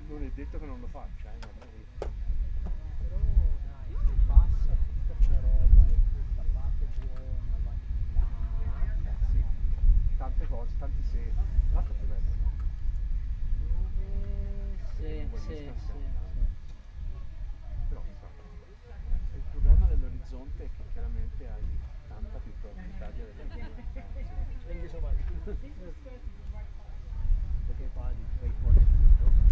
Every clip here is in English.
Non è detto che non lo faccia, magari. Però dai, se passa tutta questa roba e questa parte buona va in là. Sì, tante cose, tanti se. L'altro più bello, no? Sì. Però il problema dell'orizzonte è che chiaramente hai tanta più probabilità di avere Quindi insomma, perché qua di quei fuori tutto.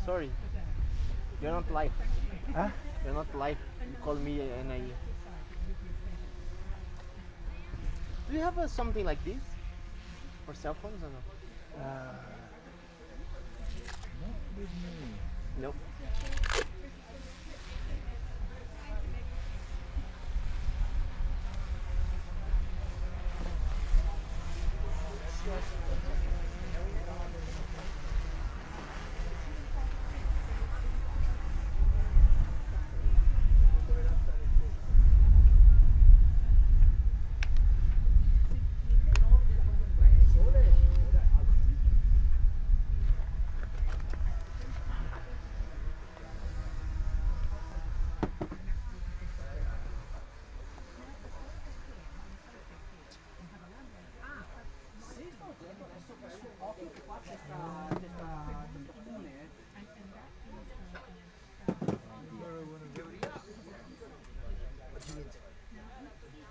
Sorry. You're not live. Huh? You're not live. You call me and I. Do you have something like this for cell phones or no? Not with me. Nope.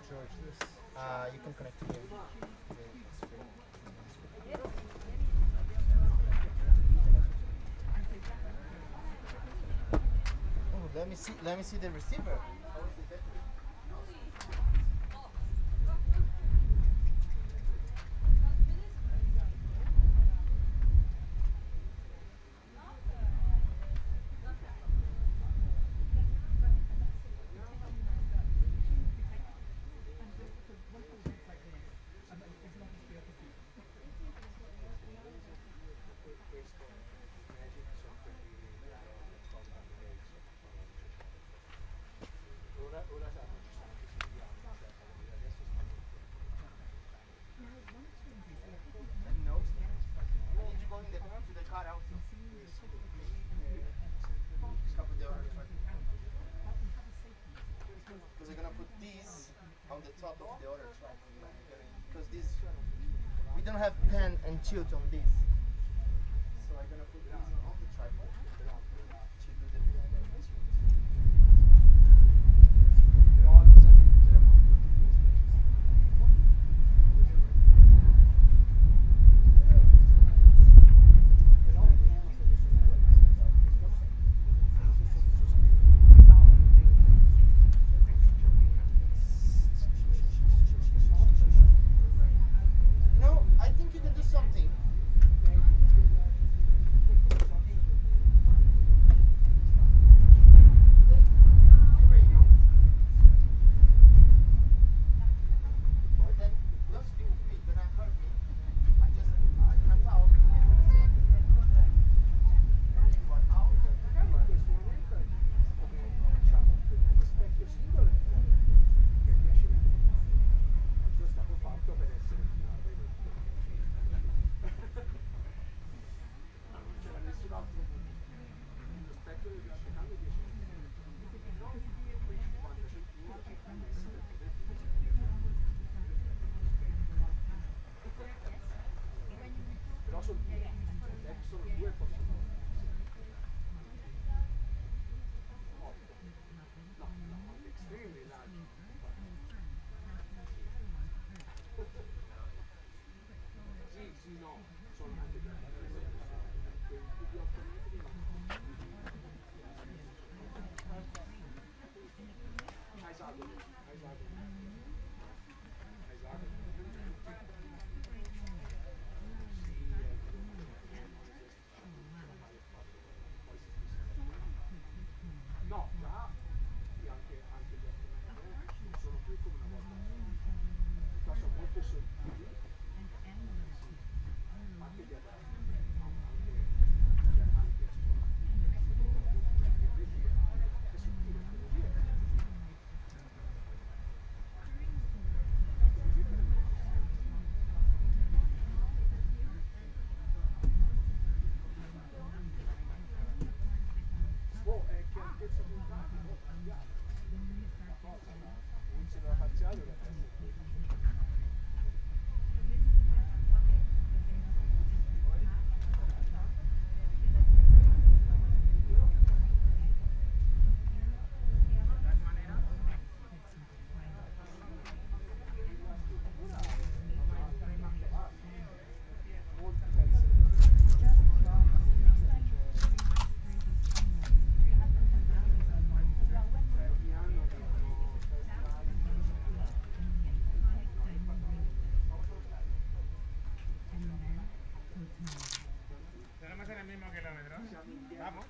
Charge this. You can connect to here. Oh, let me see. Let me see the receiver. Because I'm gonna put these on the top of the other tripod. Because this, we don't have pen and tilt on this, so I'm gonna put these on the tripod to do the pen and tilt. I think you can do something. mismo kilómetro. Vamos.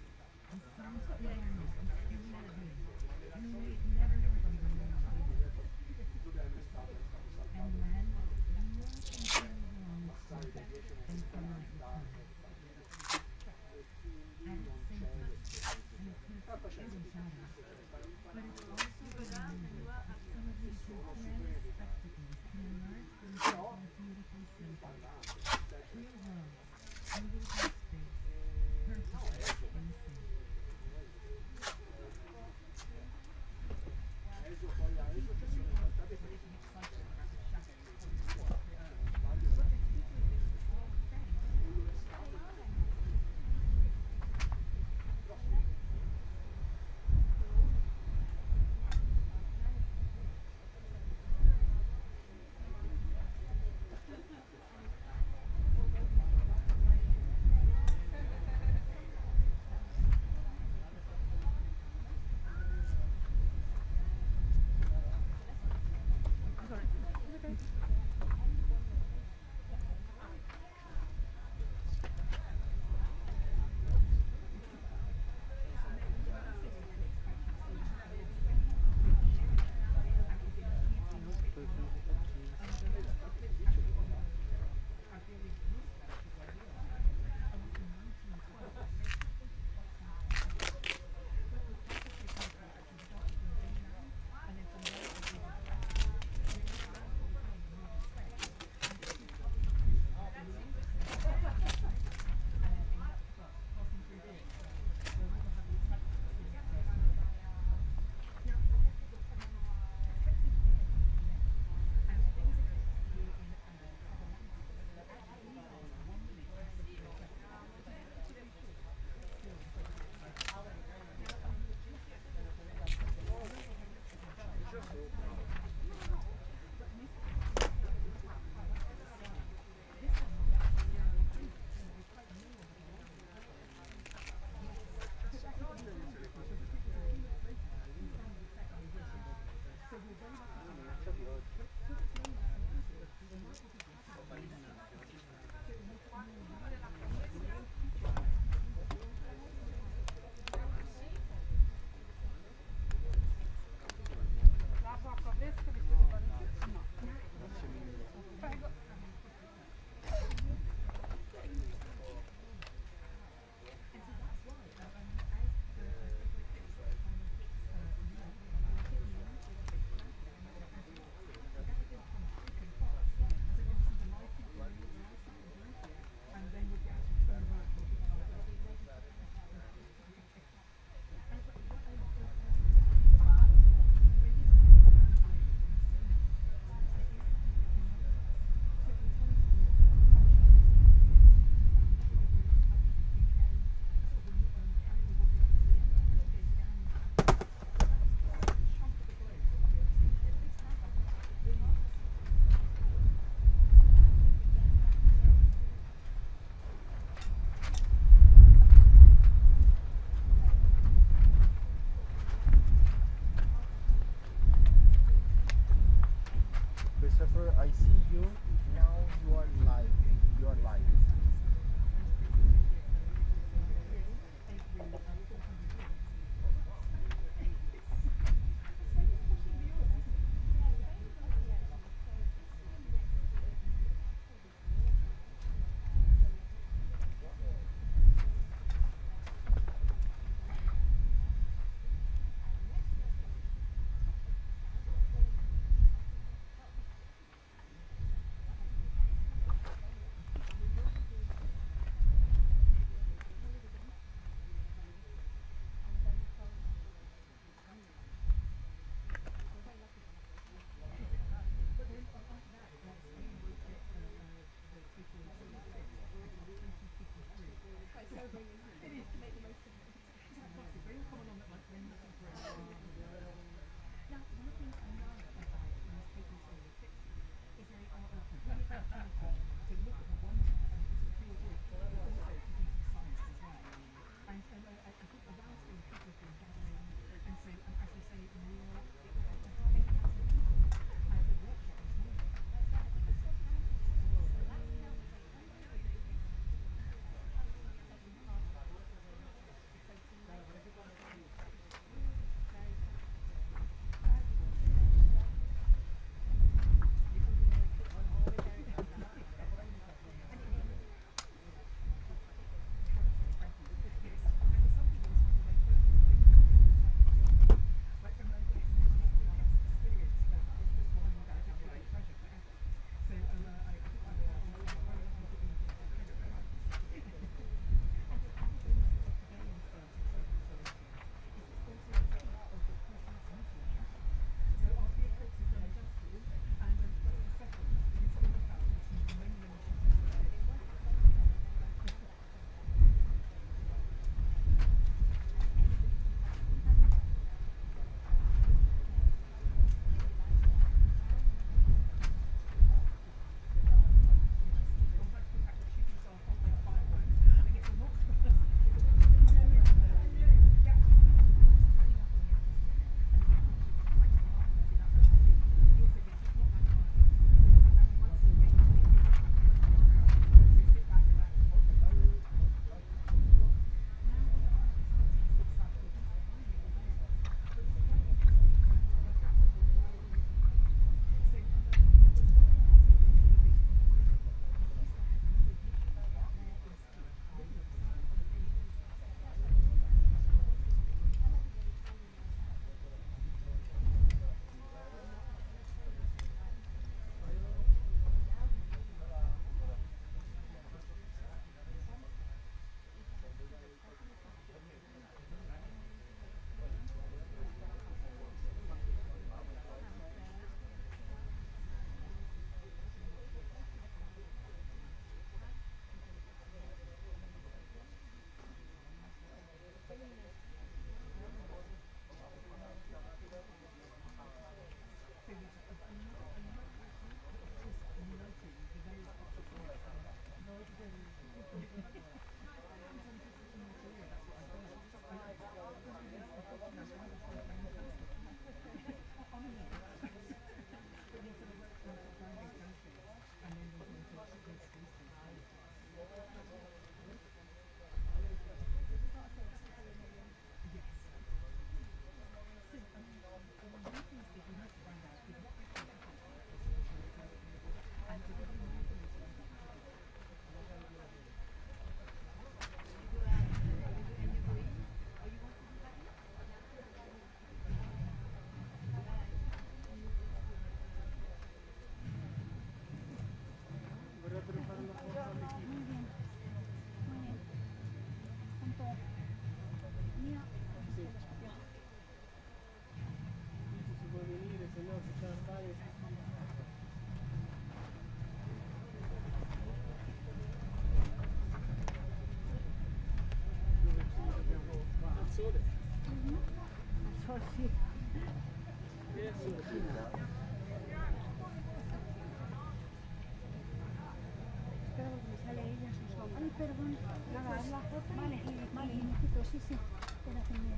Ay, perdón. Nada, haz la foto. Vale, vale, y me quito, sí, sí. Espera que me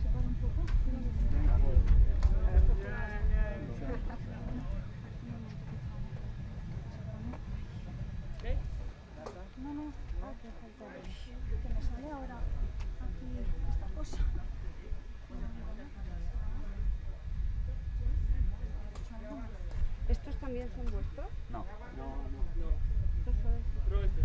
separo un poco. No, no, que falta que me sale ahora aquí esta cosa. ¿Estos también son vuestros? No. Eso es. Pero este.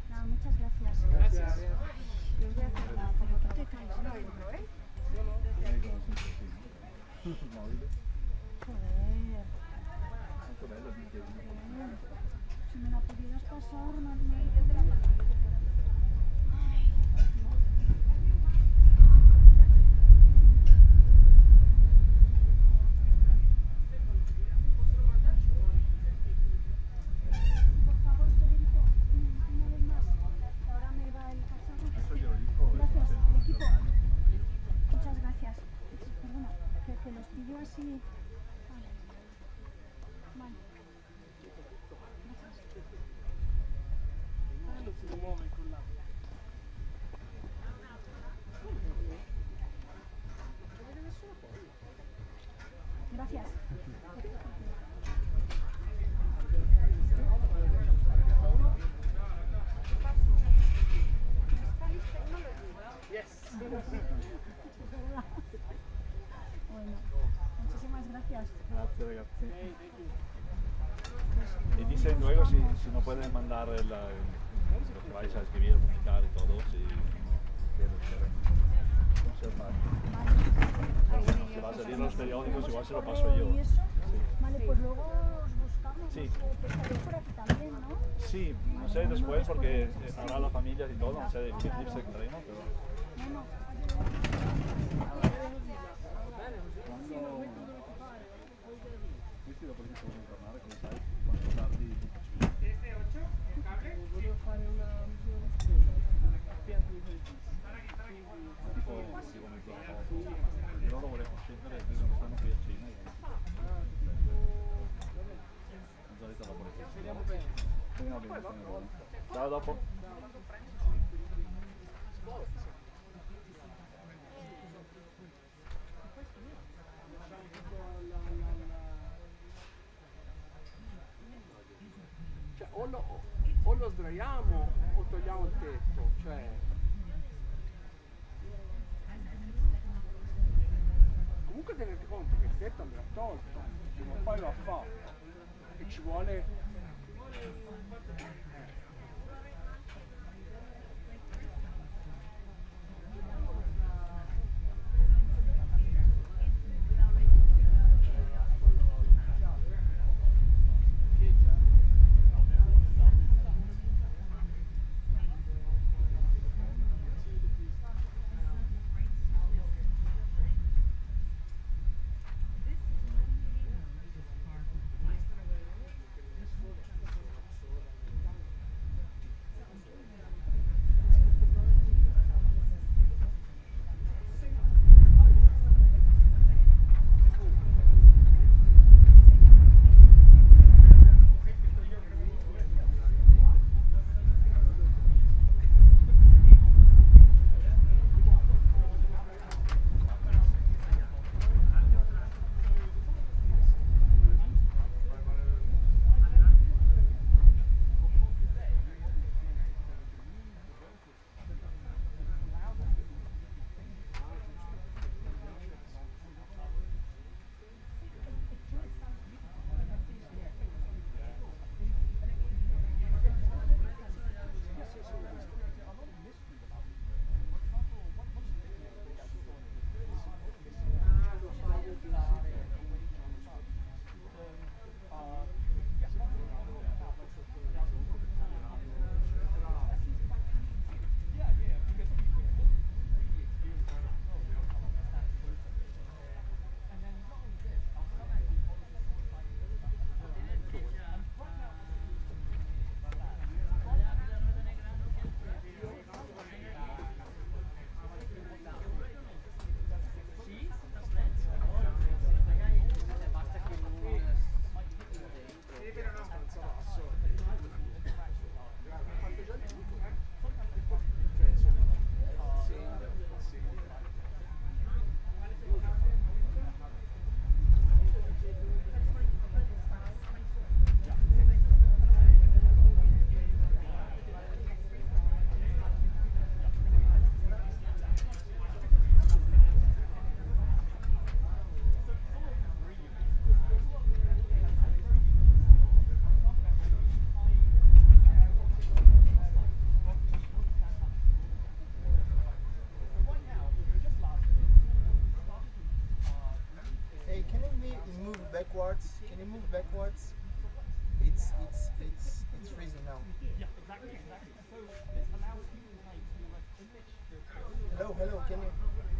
Nada, muchas gracias. Gracias. Yo voy a hacer la foto que te caes, ¿no? Joder. Si me la pudieras pasar, madre. Por favor, Federico, una vez más. Ahora me va el pasado. Gracias, el equipo. Muchas gracias. Perdona, que los pillo así. Vale. Vale. Si muove con la... Gracias. Bueno, muchísimas gracias. Grazie ragazzi. Y dicen luego si no pueden mandar lo que vais a escribir, publicar y todo, si quieren conservar. Vale. Si va a salir los periódicos, igual se lo paso yo. ¿Y eso? Vale, pues luego os buscamos. Sí. Pues estaréis por aquí también, ¿no? Sí, no sé después porque habrá las familias y todo, no sé qué eclipse tendremos, pero... No, no. Questi dopo che devono tornare, come sai, quanto tardi ti faccio vedere. Volevo fare una misura piano di Tipo mezz'ora dopo. Perché loro volevano scendere, credo che stanno qui a cena. Mezz'oretta dopo le feste. Speriamo bene. Speriamo bene, speriamo bene. Ciao, dopo. Cioè, o lo sdraiamo o togliamo il tetto, cioè... Comunque tenete conto che il tetto andrà tolto, prima o poi va fatto e ci vuole...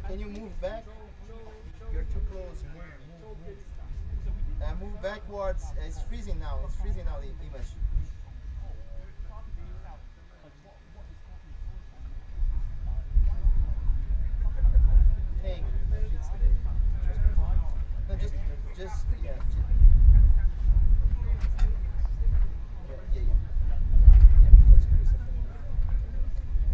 Can you move back? You're too close. Move backwards. It's freezing now. It's freezing now, the image. Hey, it's the, no, just, yeah. Yeah. Because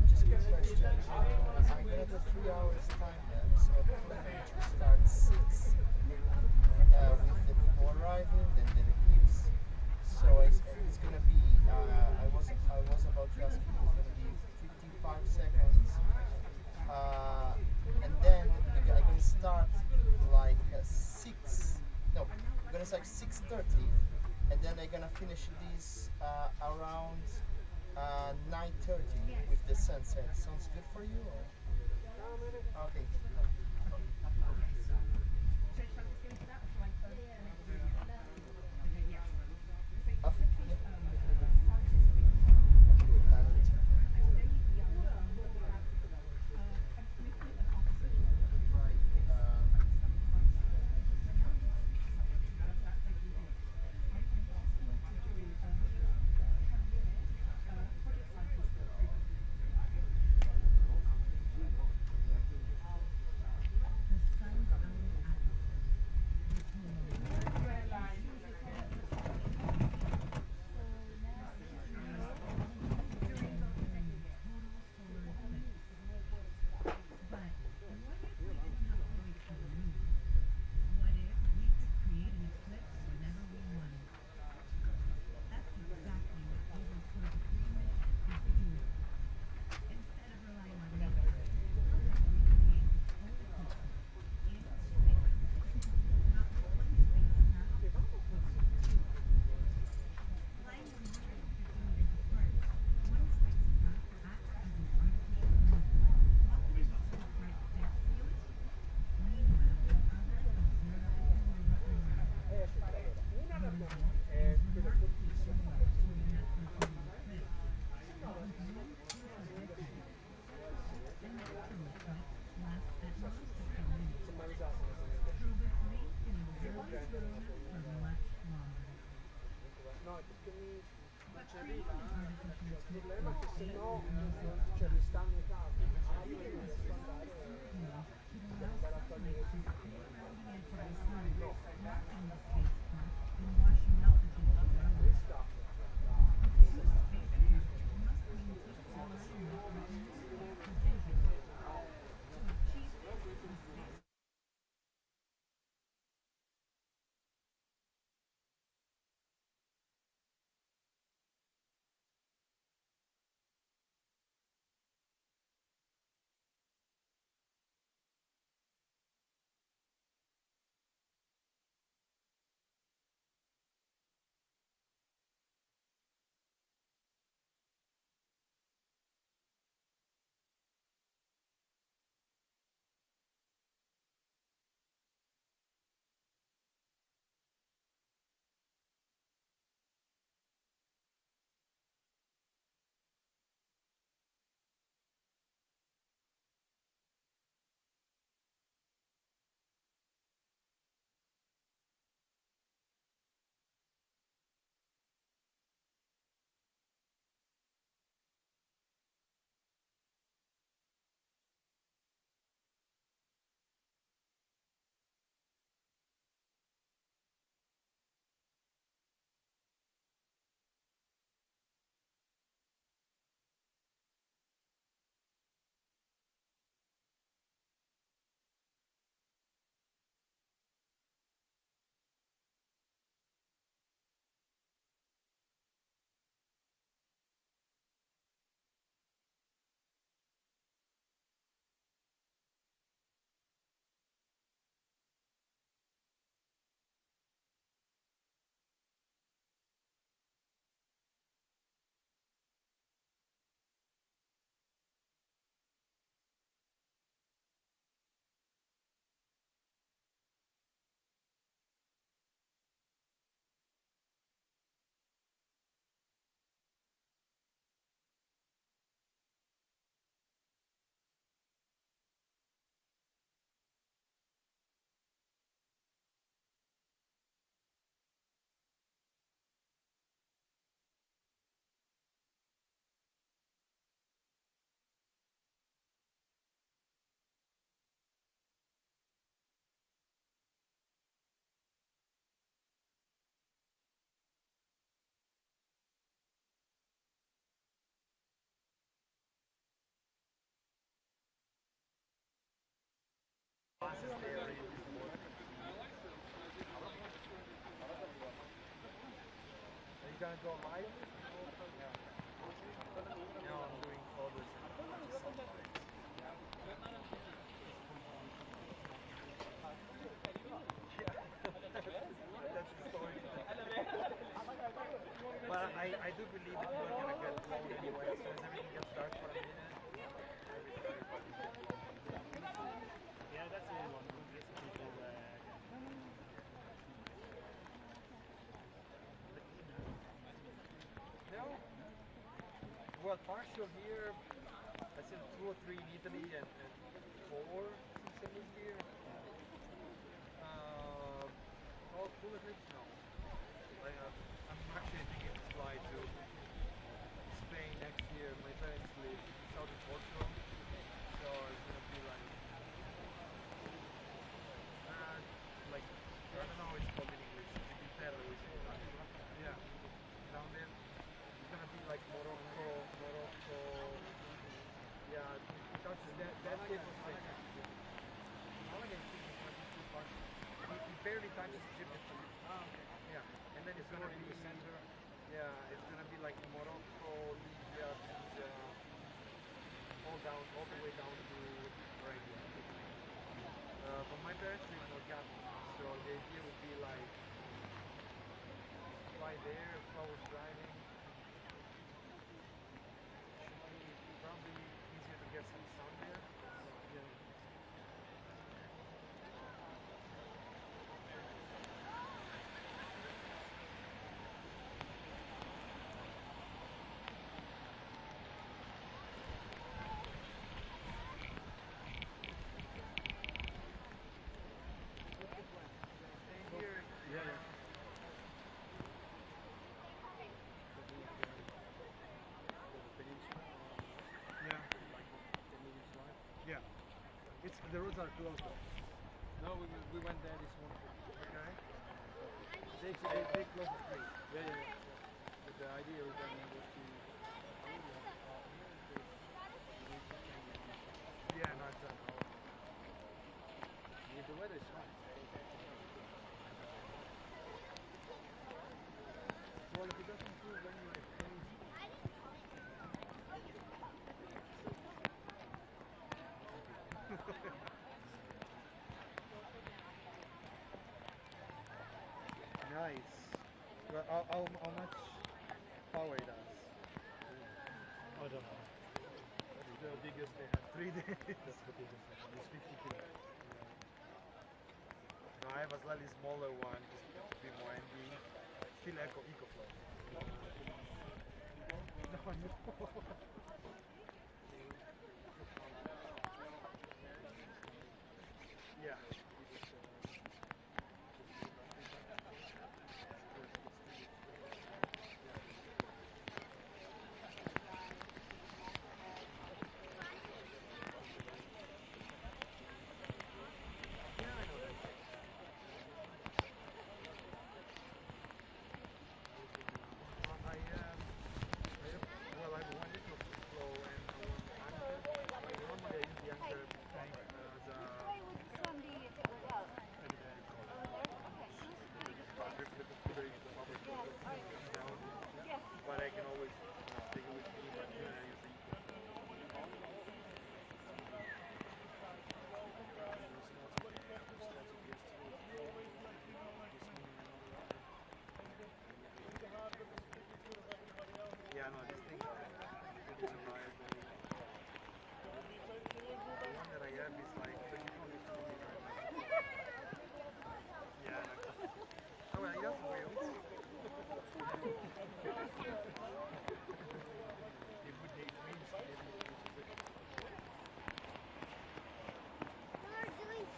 just quick question. I'm gonna do 3 hours time lapse, so hopefully I'm going to start 6 with the people arriving, then the eclipse. So it's gonna be. I was about to ask if it's gonna be 55 seconds, and then I can start like 6. No, I'm gonna start 6:30, and then I'm gonna finish this around 9:30 with the sunset. Sounds good for you? Or? Okay. No, perché non c'è lì, il problema è che se no cioè, mi stanno i capi, devo andare a togliere tutto. gonna go live? Yeah. Now I'm doing photos and sunlight. That's the story. But I do believe that we're gonna get blown anyway as soon as everything gets dark for a minute. Yeah, that's the one. Just people No. Well, partial here. I seen 2 or 3 in Italy and 4 since I moved here. All full eclipse now. I'm actually thinking to fly to Spain next year. My parents live in southern Portugal, so it's gonna be like I don't know how it's called in English. Maybe pelo, is it? Yeah, down there. It's gonna be like Morocco. Yeah, that tip was like. Nowadays it's gonna be too far. It barely touches Egypt. Yeah, and then it's gonna be center. Yeah, it's gonna be like Morocco, Libya, Tunisia, all the way down to Arabia. But my parents live in Organo, so the idea would be like fly there, 2 hours driving. Should be probably easier to get some sun there. Yeah. Yeah. The roads are closed though. No, we went there this morning. Okay. They closed the street. Yeah. But the idea was then was to yeah, no, exactly. The weather is fine. Well, if it doesn't improve when you're Nice. Well, how much power it has? I don't know. That's the biggest they have. 3 days. That's the biggest. It's 52. No, I have a slightly smaller one, just to be more handy. Still EcoFlow. No, I know. Yeah. Well, I have one eclipse flow and normally I use the anchor tank as a the computer is the power source comes down, but I can always take it with me, but then I use the yeah, no, this thing is reliable. The one that I have is like 24 minutes right now. Yeah, oh well, he doesn't wheel. If we need wings, maybe we use it. We're doing sleep.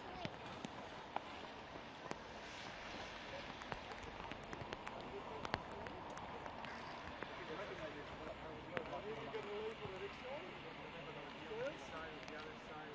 The other side,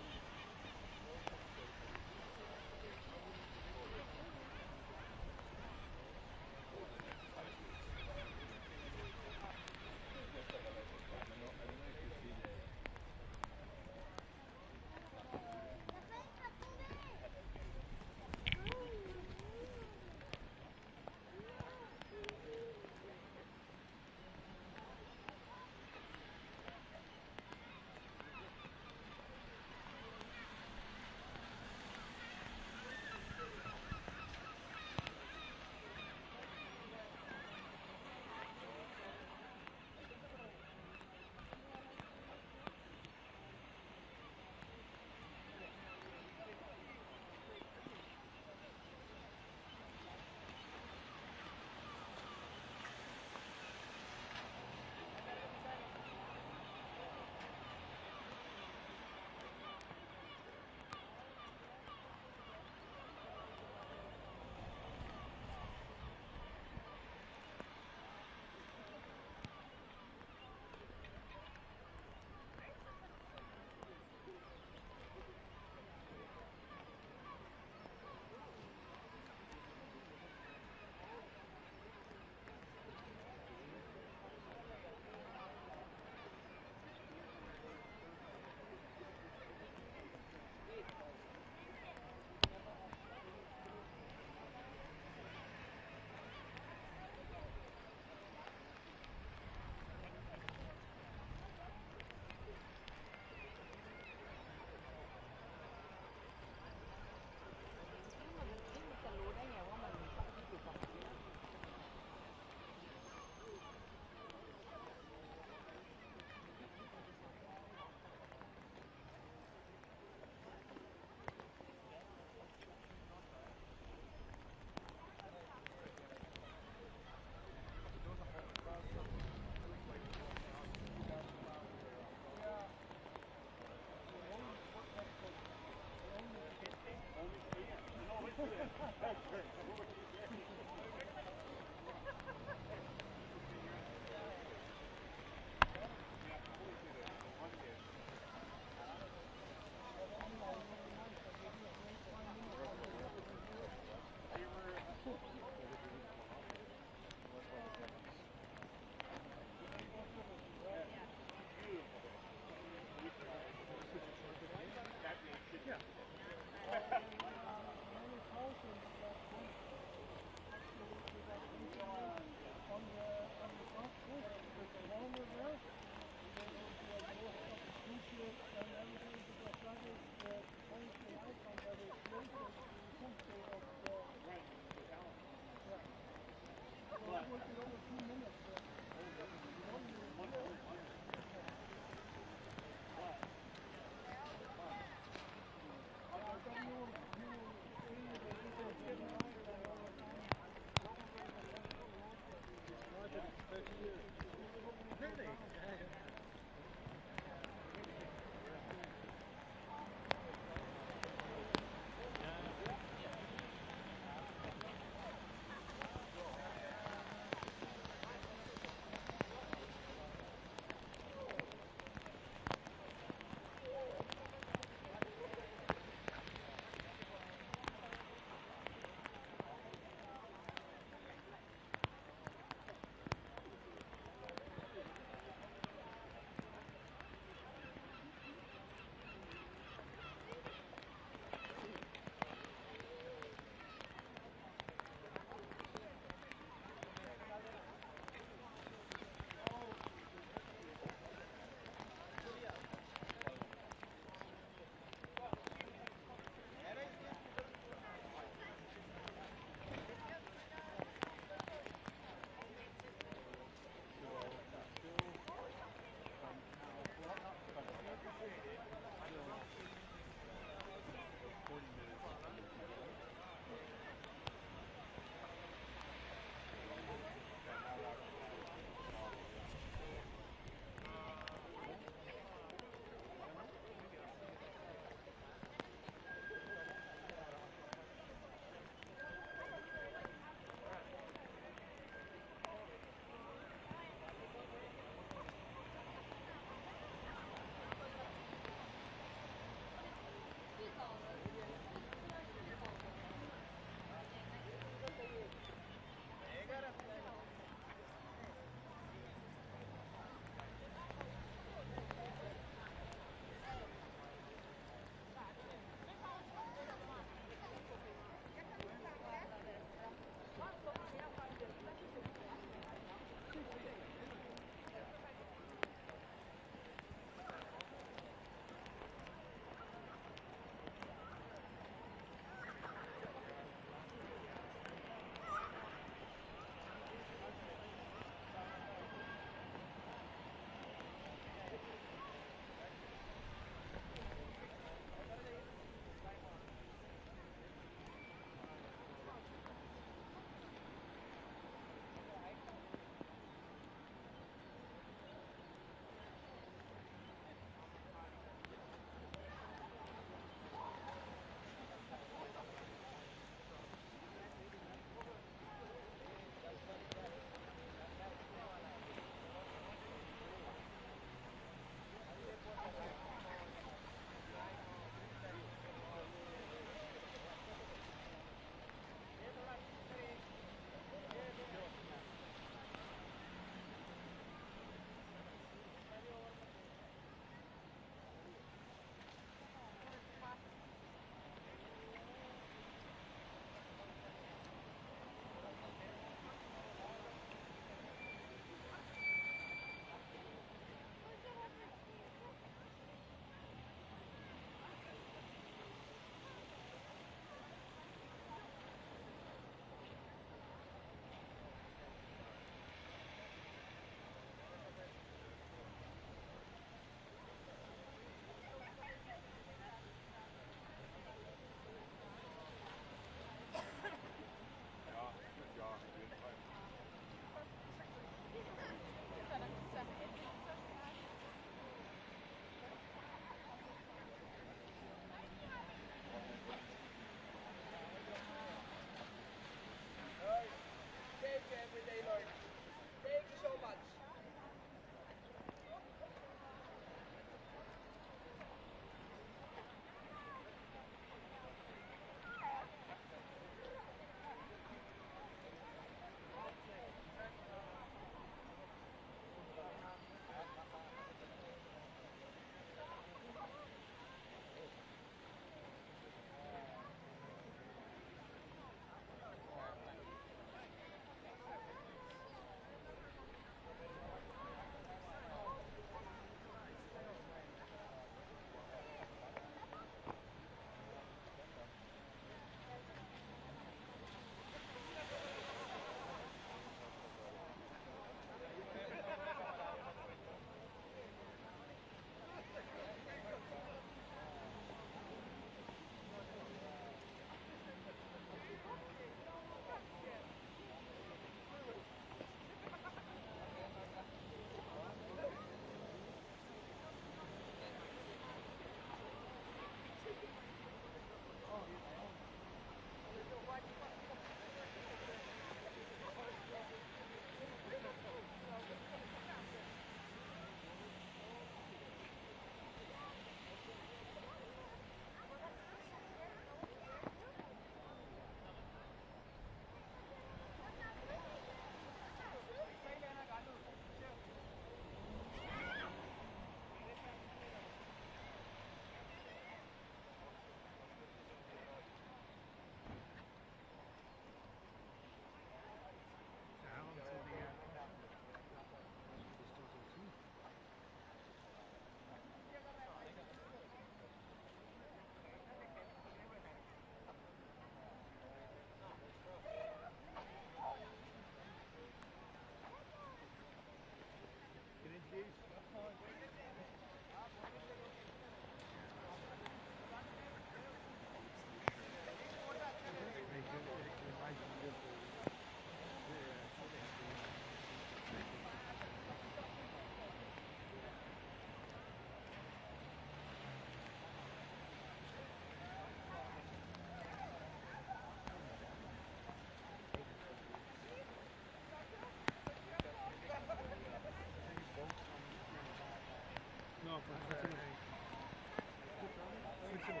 Switzerland.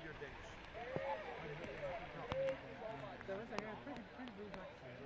You're Danish. No. That was like a pretty blue accent.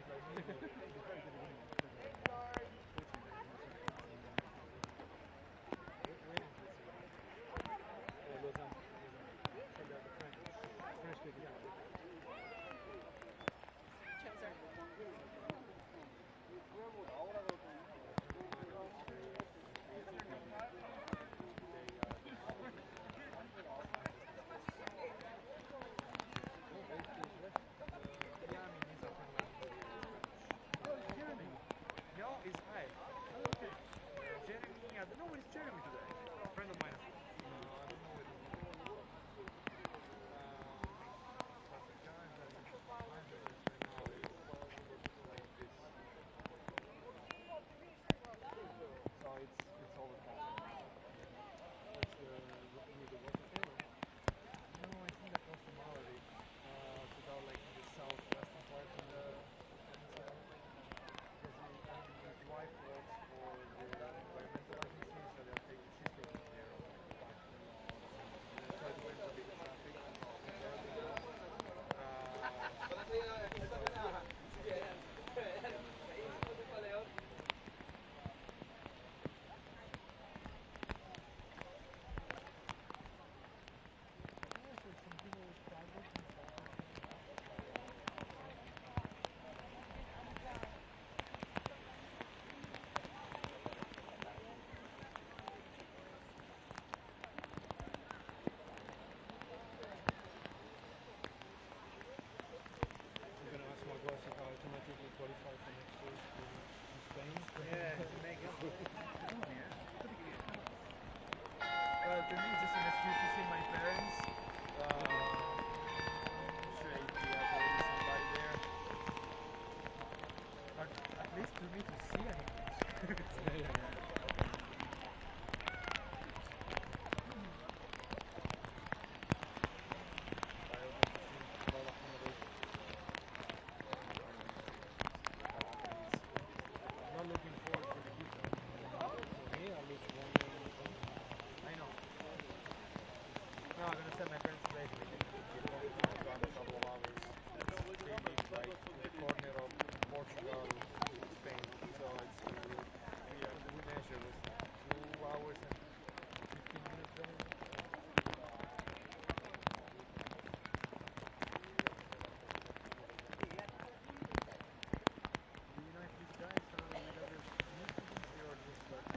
To me, it's just an excuse to see my parents. Sure, if we have already somebody there. But at least to me to see anything. Not looking forward to the future. For me, at least one year. I know. No, I'm gonna send my parents today so they can drive a couple of hours. They live like in the corner of Portugal, Spain. So it's we measure was 2 hours and 15 minutes drive. Do you know if these guys are whether they're Muslims or just like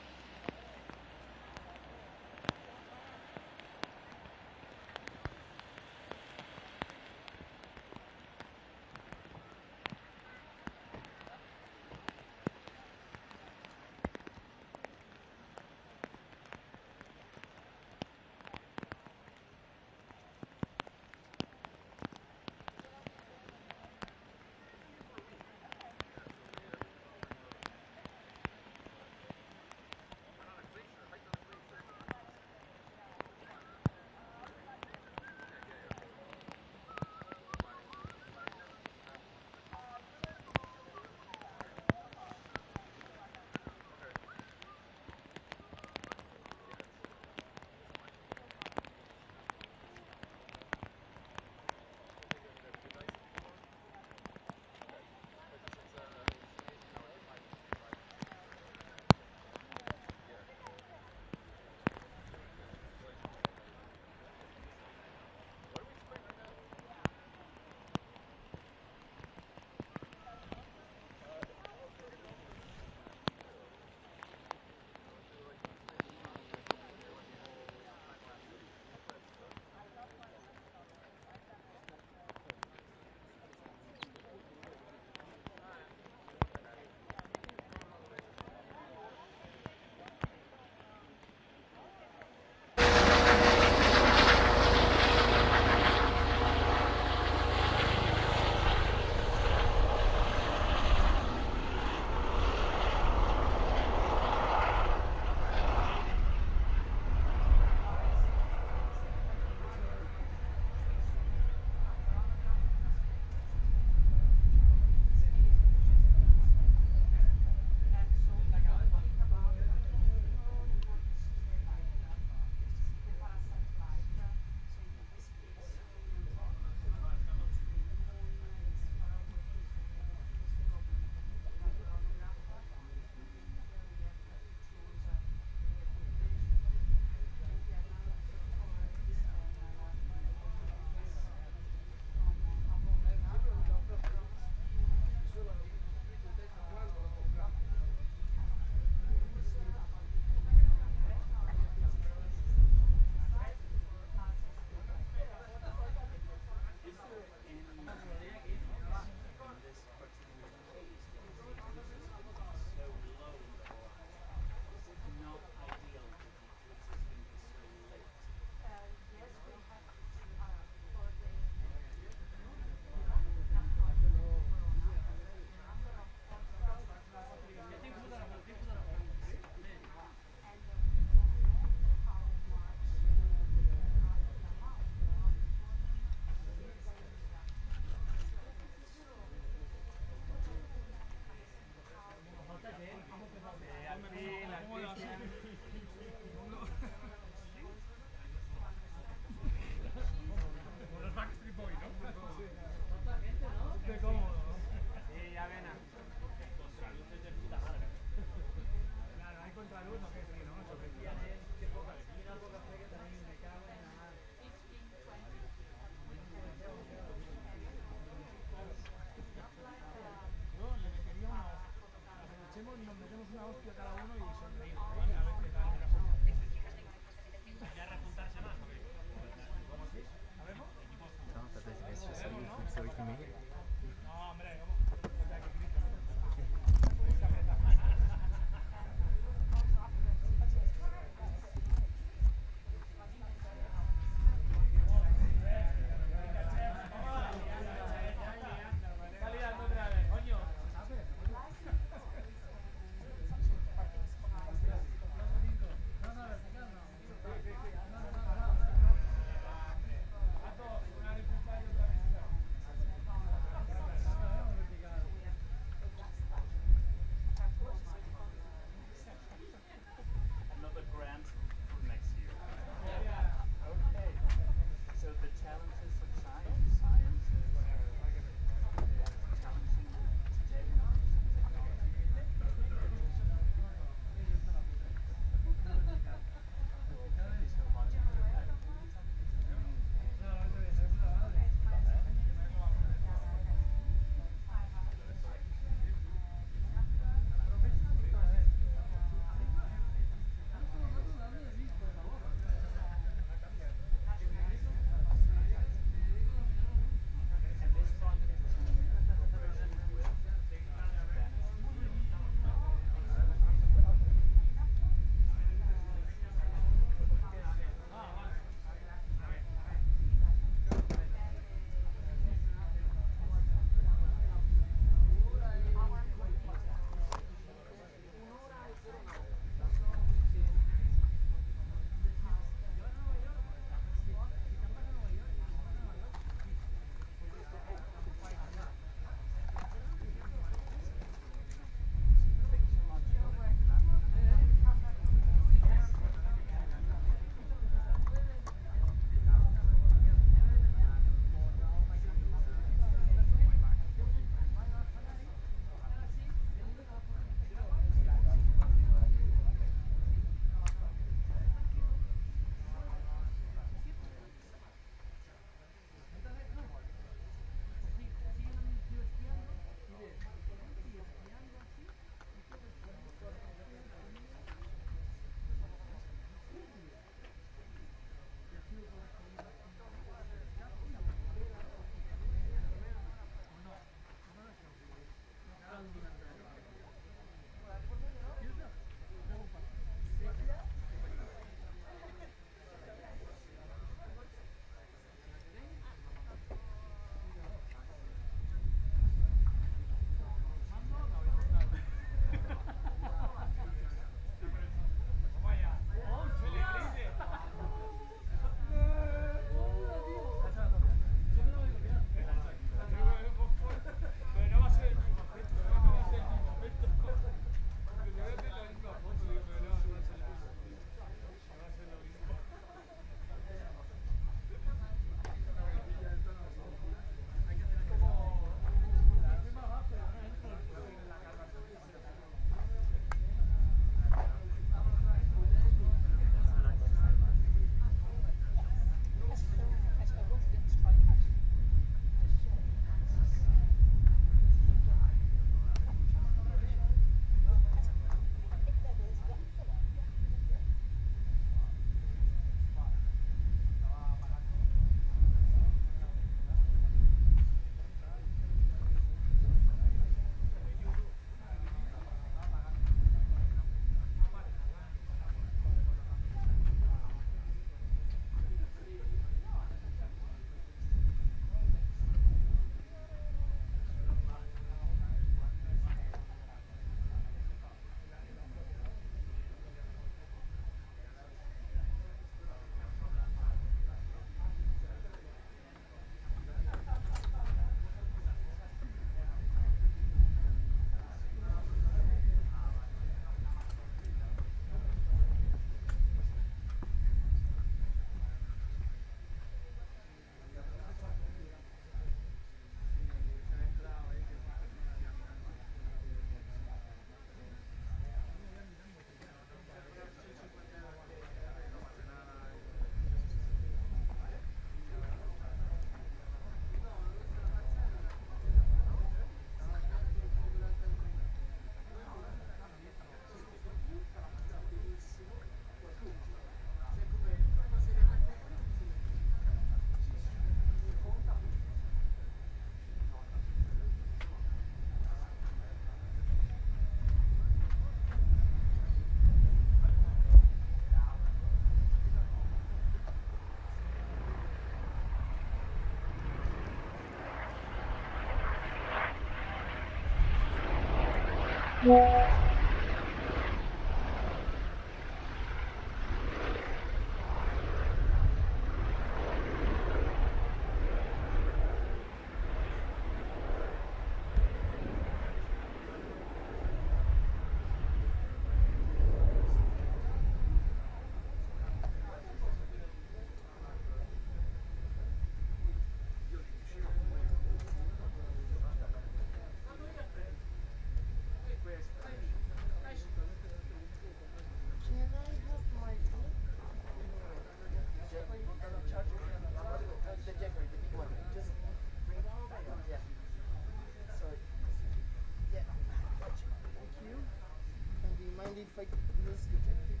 If I use the jacket.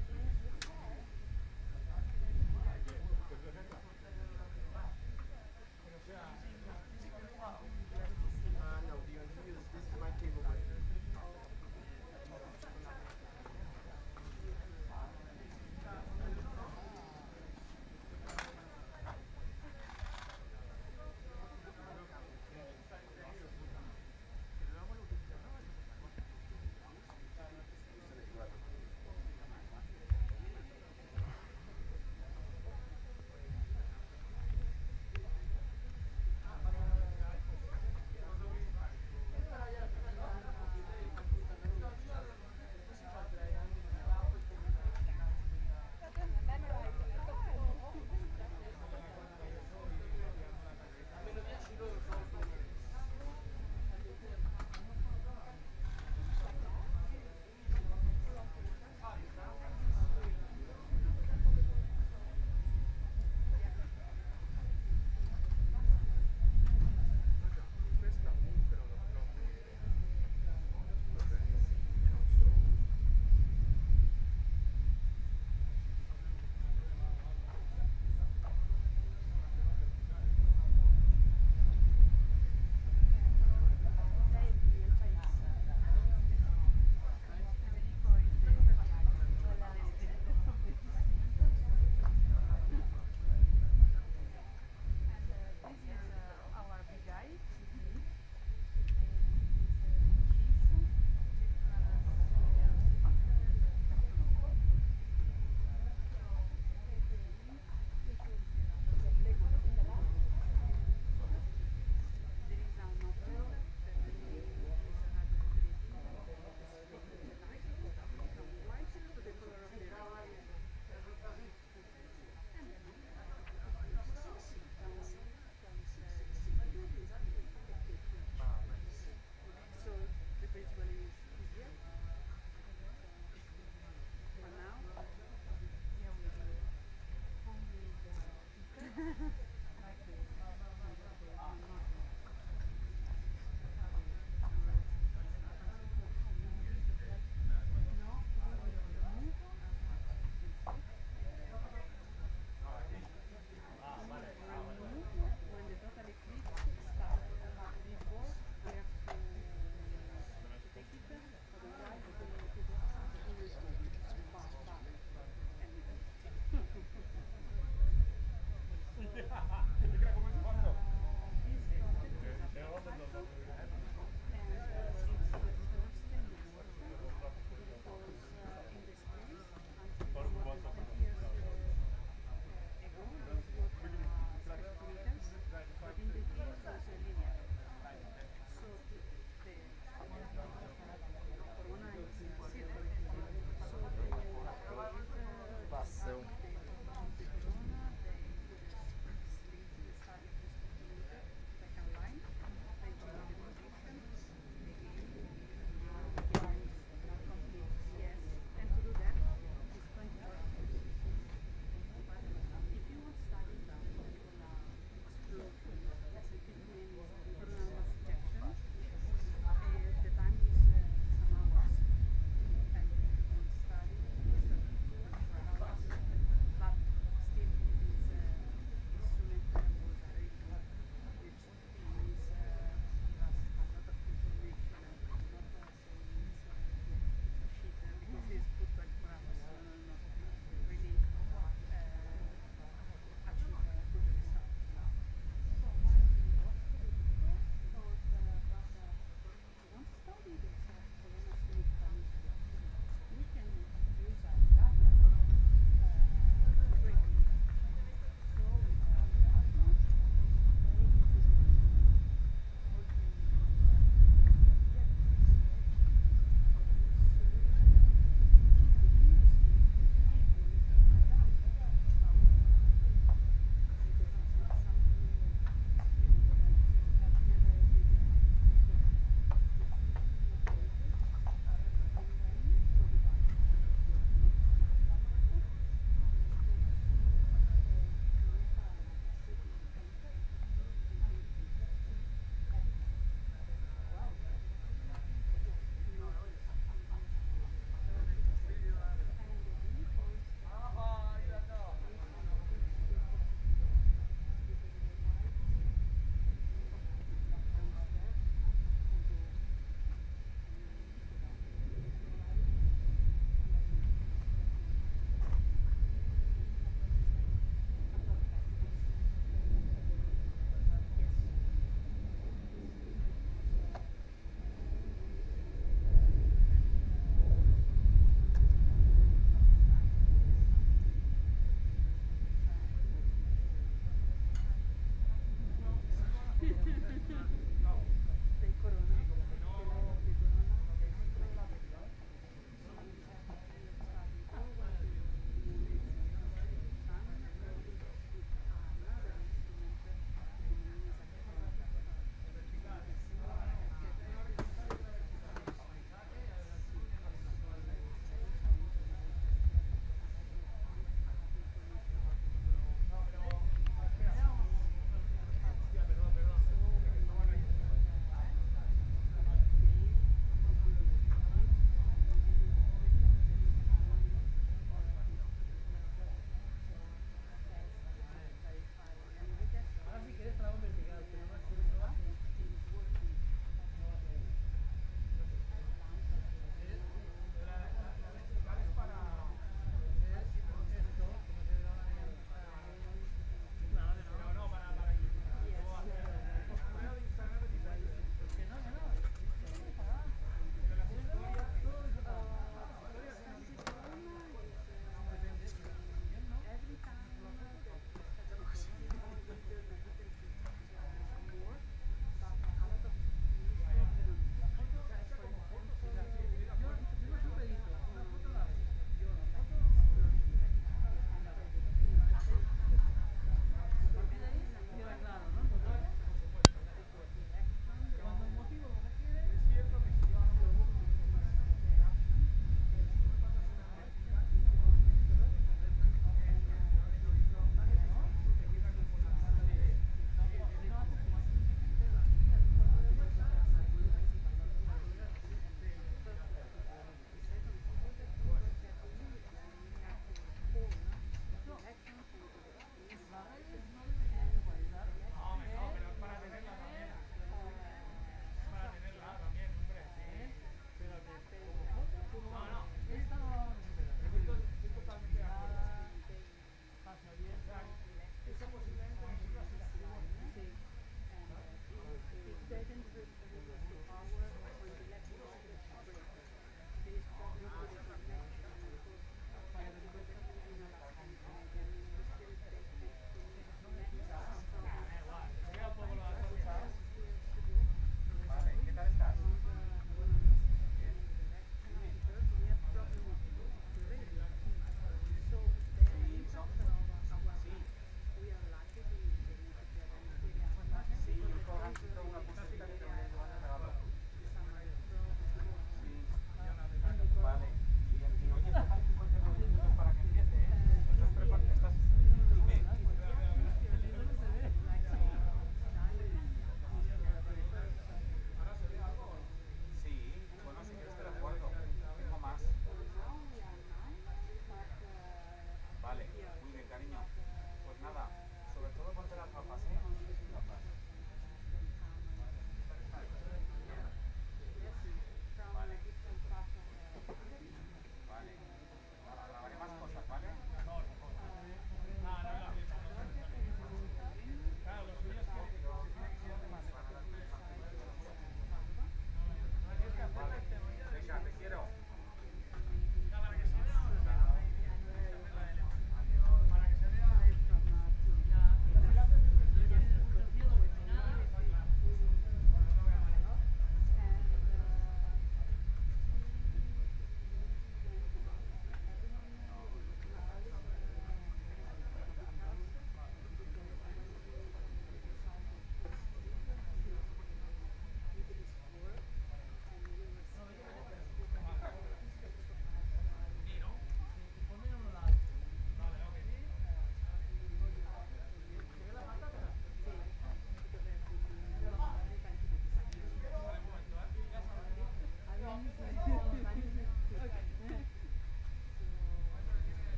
No, do you want to use this is my cable.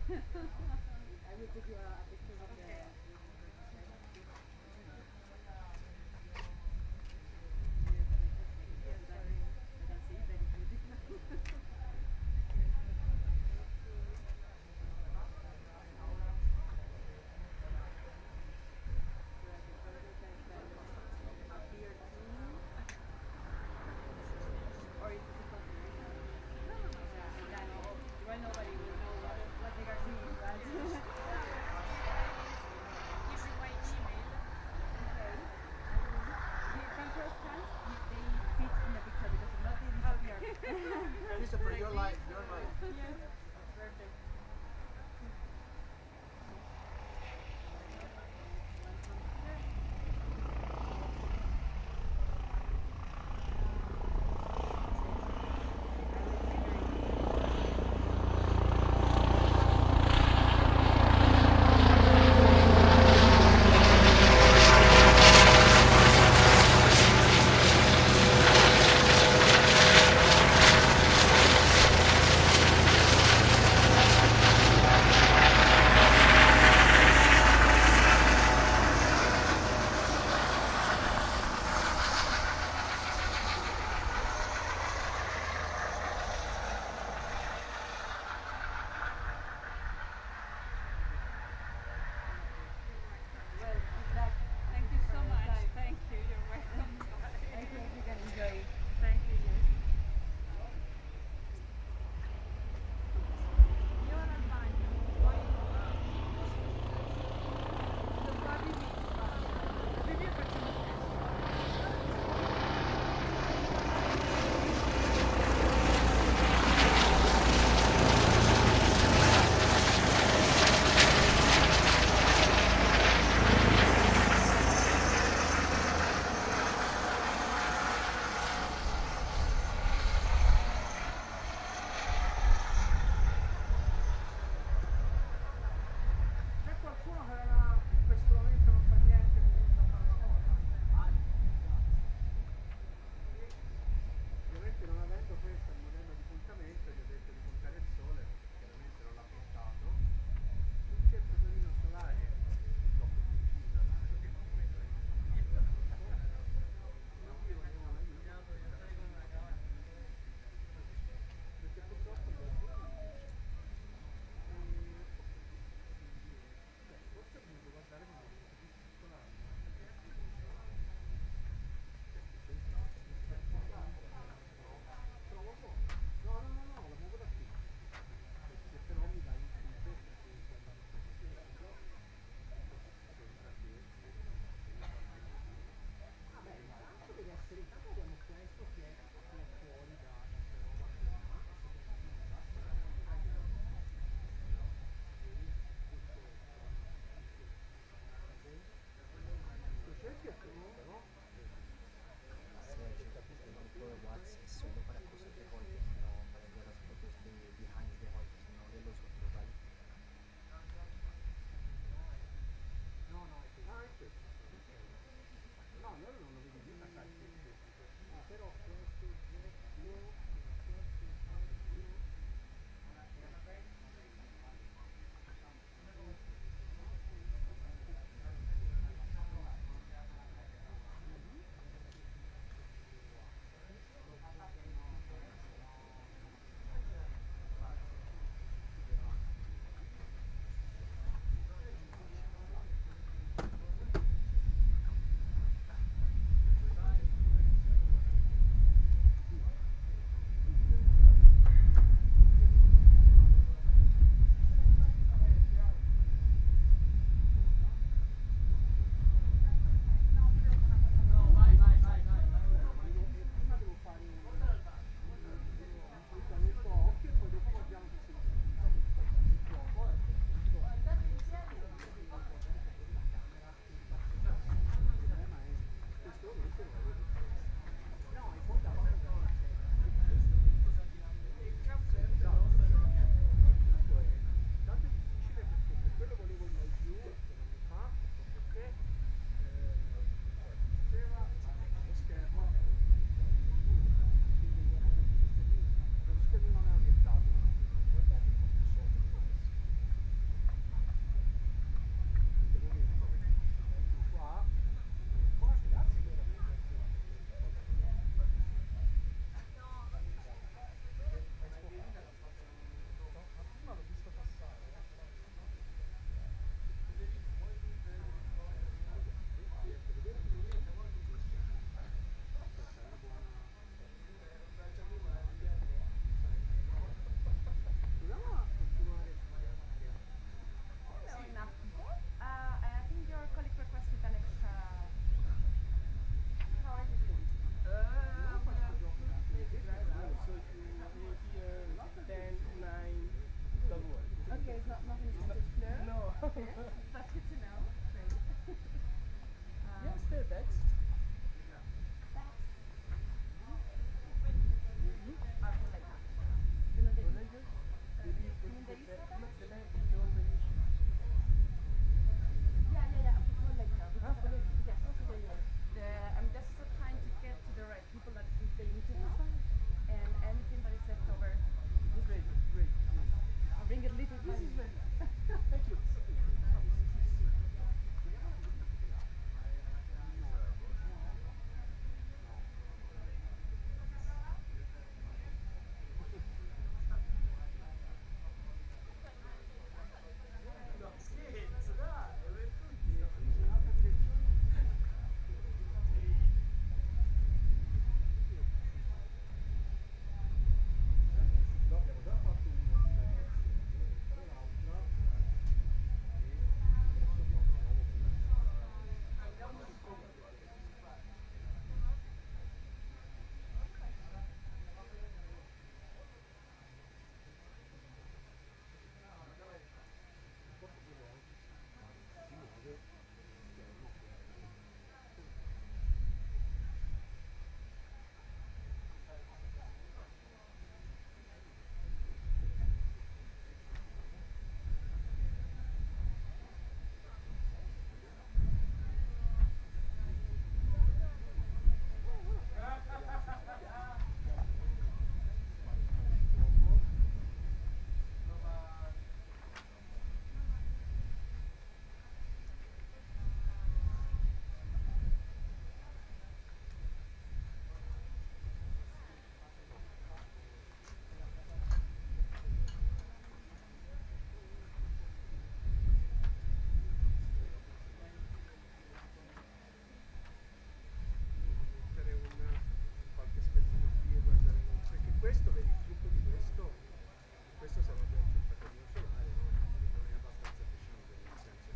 I will take you a picture of the... Okay, that's good to know. Great. Yes, perfect. I'm just trying to get to the right people that they need to help, and anything that is left over, Great, great. I'll bring it little by little. Thank you. Qualche schedina qui e guardare perché questo, vedi, il trucco di questo sarebbe il cercatore solare, no? Non è abbastanza preciso, nel senso che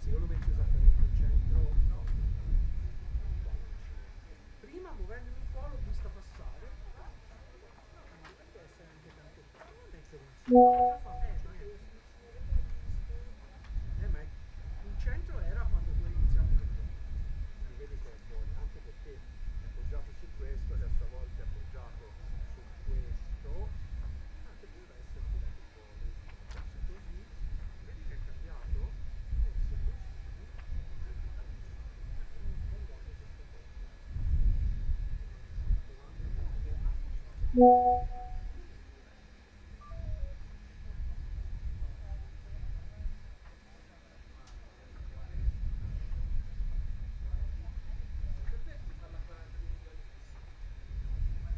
se io lo metto esattamente al centro, no, prima muovendomi un po' l'ho vista passare, ma potrebbe essere anche tanto mettere insieme. Ma in centro era quando tu hai iniziato a mettere, mi vedi che è fuori, anche perché è appoggiato su questo, adesso a volte è appoggiato su questo, anche potrebbe essere tirato fuori, forse così, vedi che è cambiato, forse così,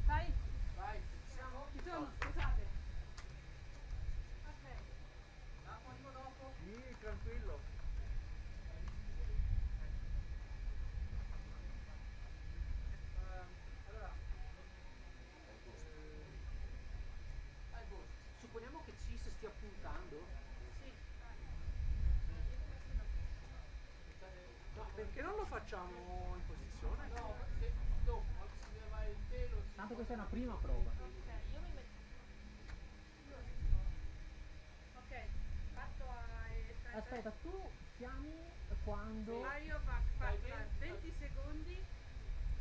Vai! Vai! Ci sono, scusate. Ok. Arrivo dopo. sì, tranquillo. Allora, supponiamo che Cis stia puntando. Sì. No, perché non lo facciamo in posizione? No, dopo, se leva il pelo. Tanto questa è una prima prova. Ok, io mi metto. Ok, parto a 30. Aspetta, tu chiami quando... Io faccio 20 secondi,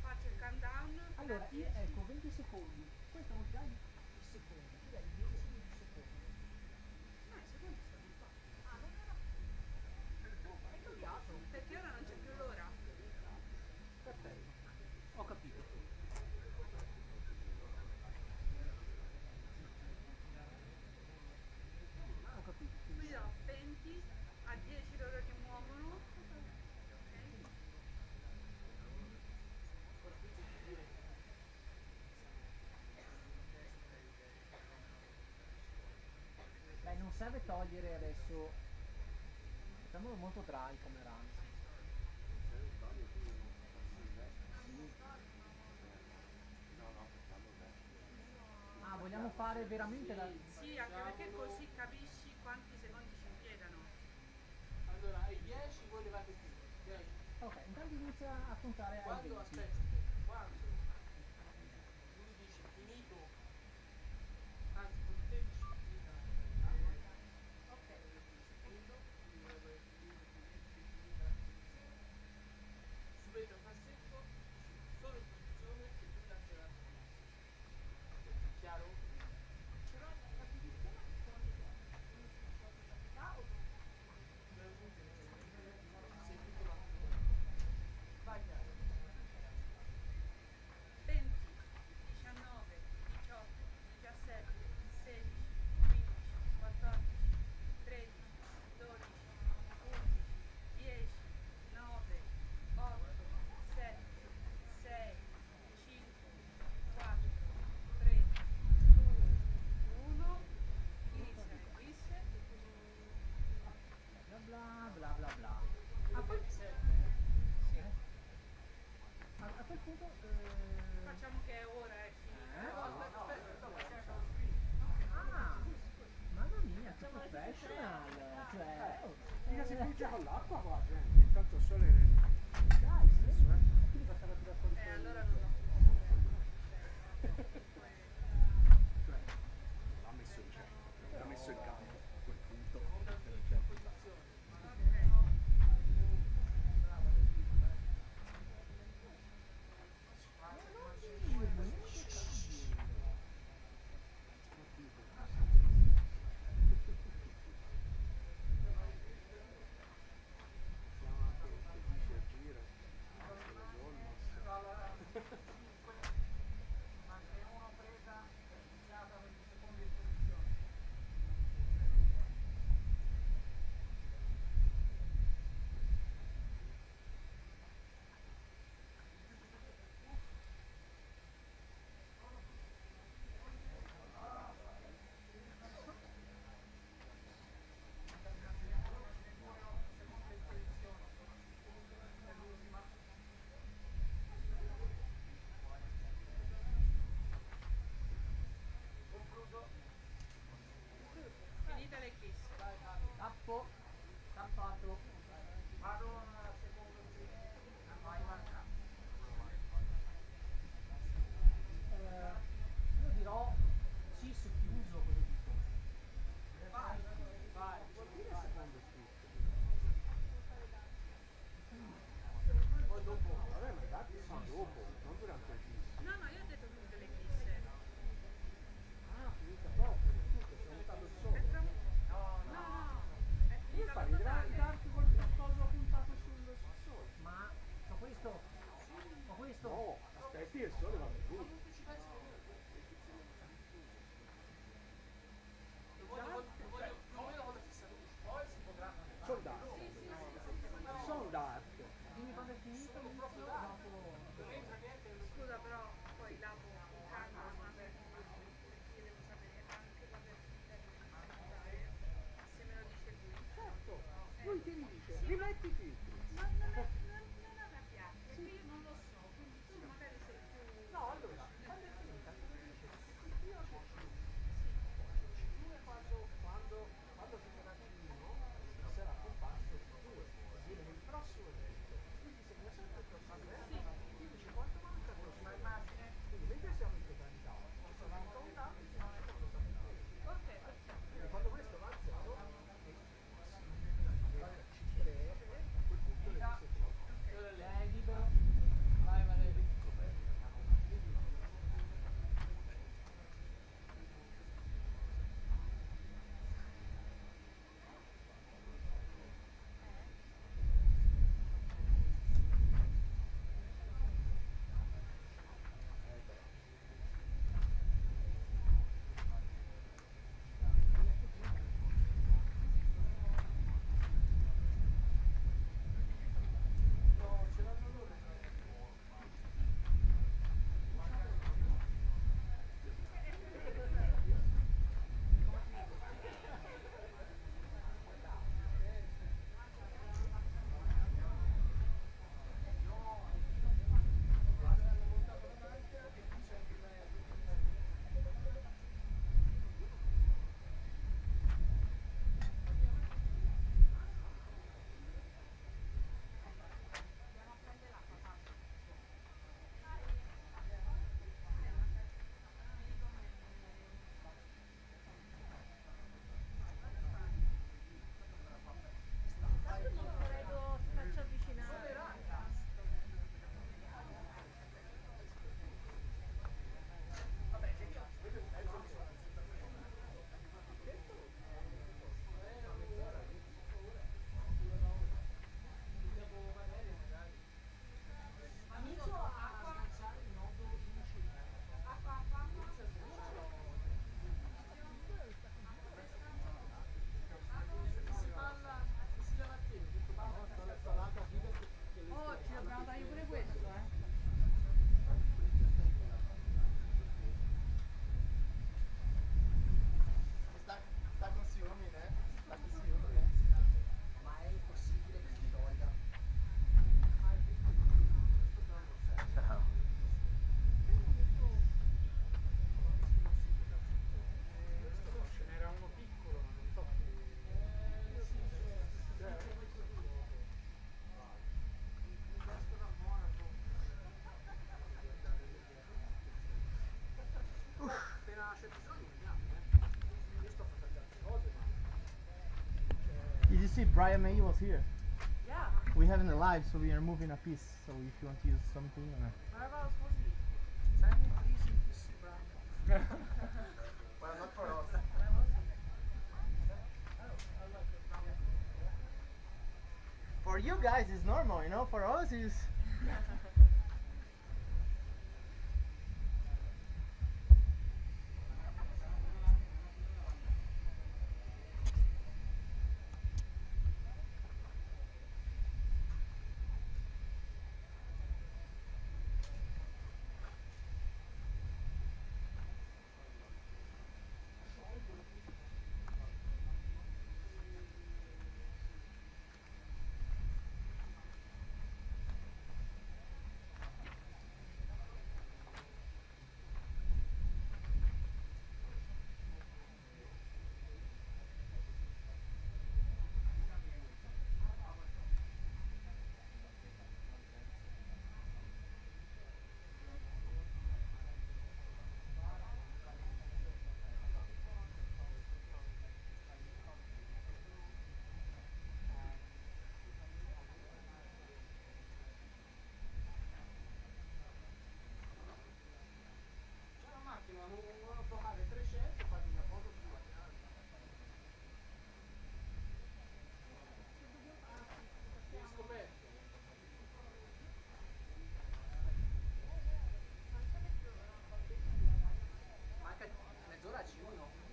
faccio il countdown. Allora, ecco, 20 secondi. Questo non ti dai i secondi, ti dai 10 secondi. No, i secondi sono qua. Ah, non era... È cambiato. Perché ora non c'è più l'ora. Perfetto. Ho capito. Ho capito. Quindi ho 20 a 10 loro che muovono. Ok. Beh, non serve togliere adesso. Facciamolo molto dry come runs. Ah, vogliamo fare veramente la... Sì, anche perché così capisci quanti secondi ci impiegano. Allora, ai 10 voi levate più. 10. Ok, intanto inizia a contare ai Quando 20. aspetta, quando lui dice finito, anzi con te dici finito, Ok. finito, quel punto... Facciamo che ora è finito. Ah, mamma mia, che professional! Cioè... Mica si frigge con l'acqua qua, gente. Intanto il sole... Dai, sì. Quindi passare a tirare fuori Allora non lo Cioè, l'ha messo in centro, l'ha messo in campo a quel punto. Siamo anche che dice gira, le Olmos. finita l'eclisse. Tappo, tappato. Io dirò sì su chiuso, cosa dico? Vuol dire secondo scritto. Poi dopo, vabbè, ma i dati sono dopo, non durante il visto. No, no, io ho detto finita l'eclisse. Ah, finita proprio, tutto, sono stato È solo. tra un... No, no, è Io finita la farei i totale. dati col coso puntato sul sole. Ma questo? Ma questo? No, aspetti che il sole va giù. Soldati. Soldati. Dimmi quando è finito, inizio, dopo... Scusa, però poi dopo cambio, ma perché devo sapere anche quando è finita l'eclisse, se me lo dice lui. Certo, lui ti dice, rimetti i filtri. Non arrabbiarti, perché io non lo so, quindi tu magari sei più... No, allora, quando è finita, te lo dice, io c'ho C2 quando si sarà C1, sarà comparso C2, così nel prossimo evento, lui ti segna sempre il prossimo evento, ti dice quanto manca il prossimo evento. Quindi mentre siamo in totalità, ci sarà un countdown e ti dice quanto sta finendo. Ok, E quando questo va a zero, C3 e a quel punto le dice you see, Brian May was here. Yeah. We having a live, so we are moving a piece. So if you want to use something, Guarda così. Siamo crisi in questi brani. well, not for us. For you guys, it's normal, you know. For us, it's mezz'ora ci uno.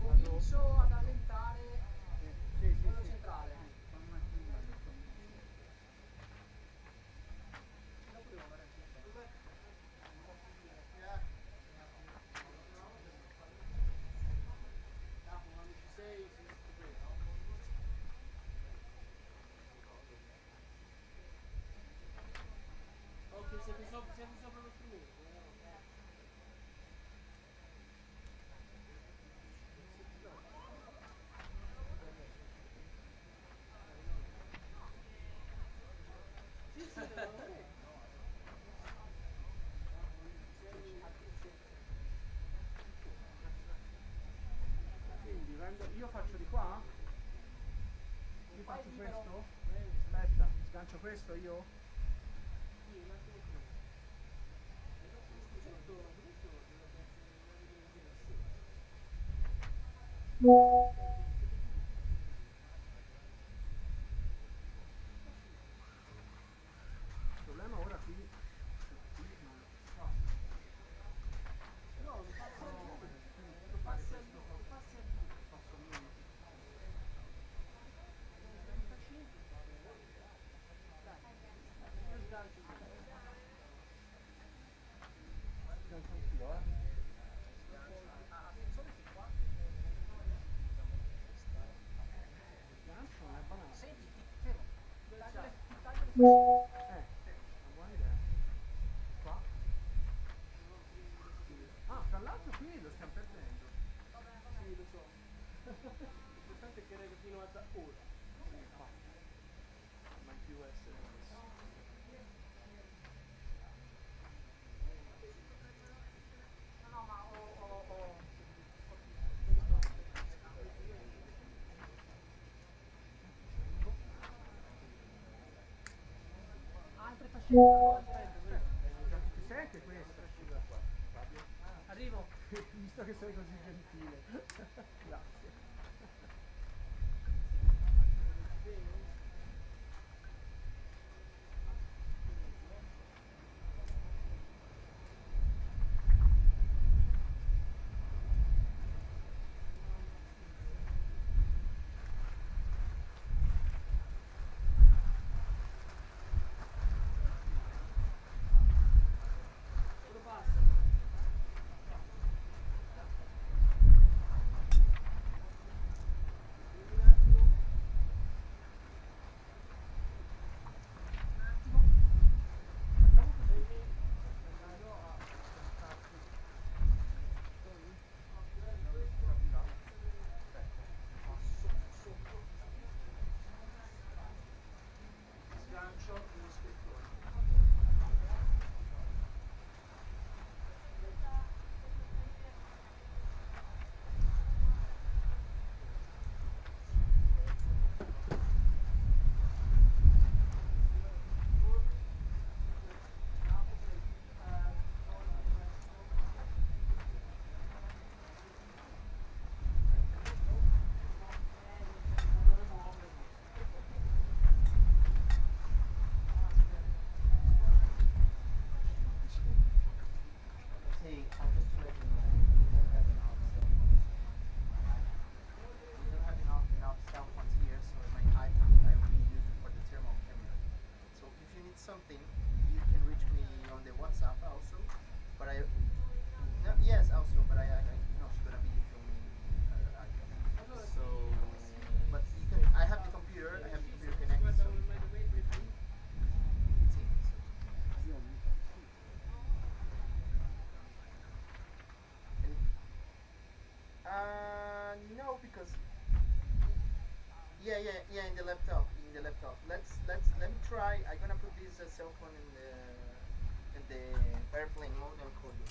Comincio ad allentare quello centrale. Ok, siete sopra lo strumento. Sì, quindi io faccio di qua, io faccio questo, aspetta, sgancio questo io. Il problema ora qui no, lo passi al passo meno. Io sgancio anch'io, attenzione che qua sgancio non è banale. Senti, fermo, ti taglio le fascine. Una buona idea. Qua. Ah, tra l'altro qui lo stiamo perdendo. Sì, lo so. L'importante è che regga fino a ora. Ma in più essere messo. No, ma ho... Altre fascette. Aspetta. Ti senti questo? Arrivo. Visto che sei così gentile. Grazie. Yeah, in the laptop. In the laptop. Let me try. I'm gonna put this cell phone in the airplane mode and call you.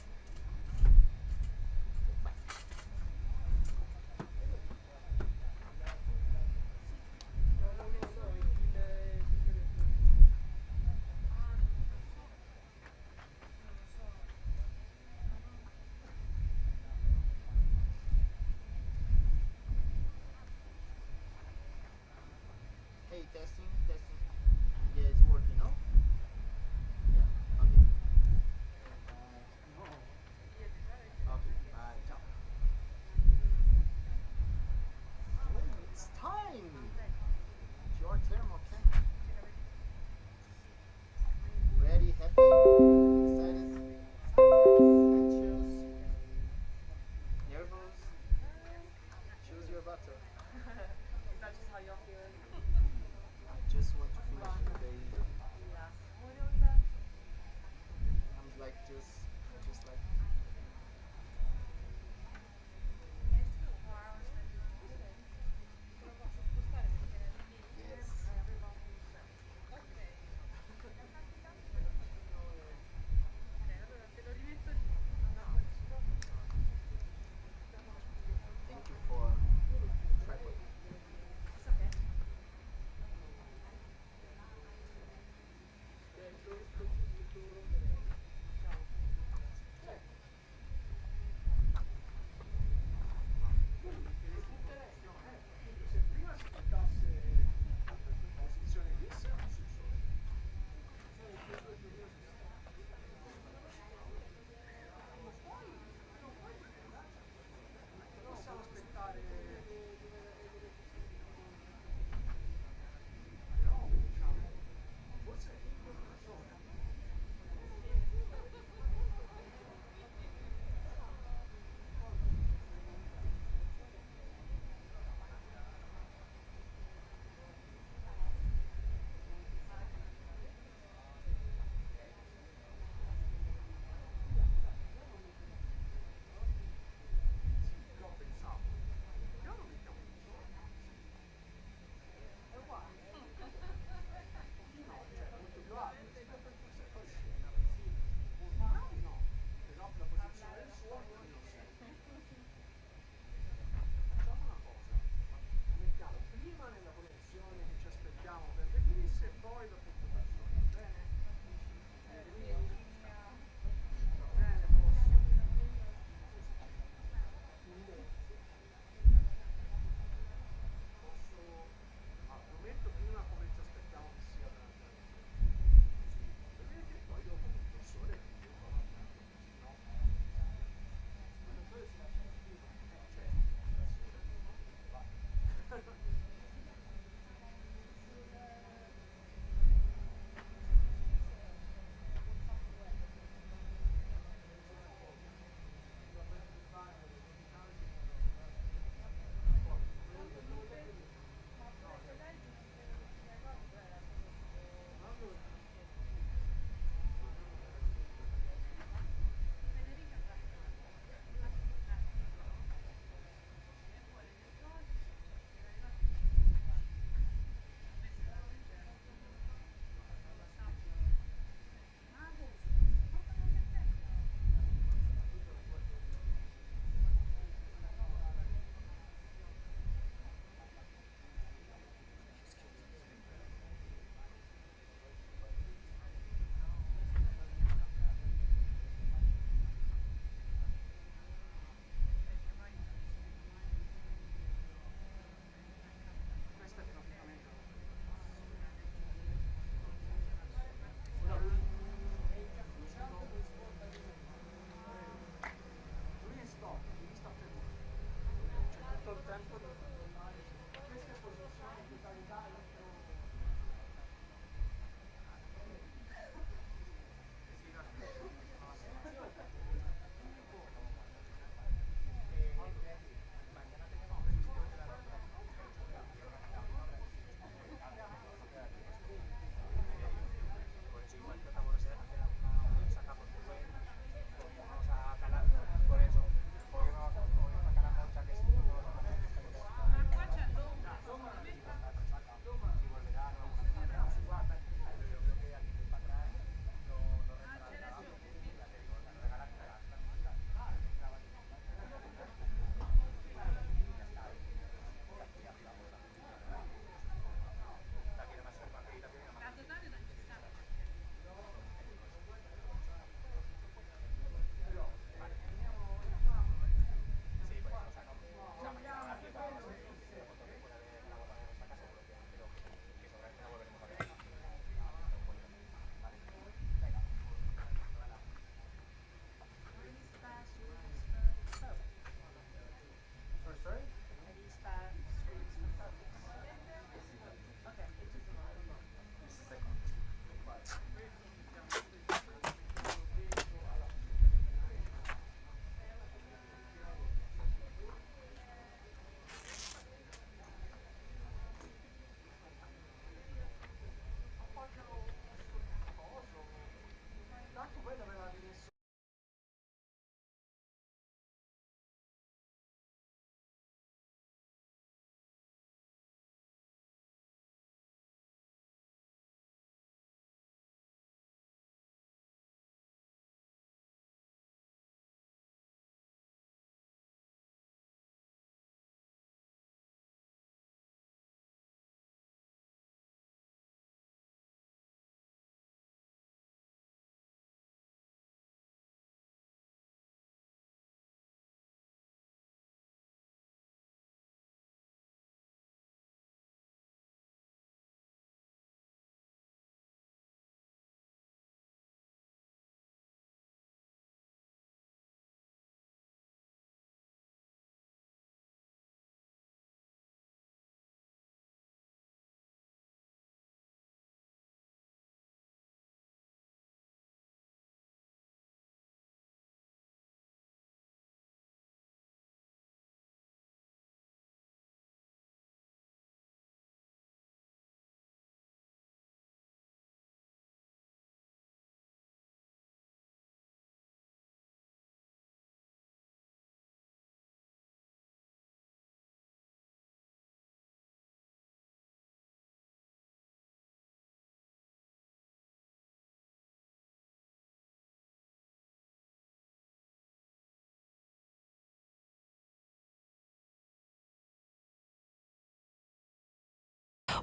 Bye. Hey, testing, testing. Yeah, it's working, no? Yeah, okay. Okay, bye, ciao. It's time! It's your turn, okay? Ready, happy, excited, anxious, nervous? Choose your battle. Is that just how you're feeling? I just want to finish the day. Yeah. What was that? I'm like just like yes. Thank you for tripod. It's okay.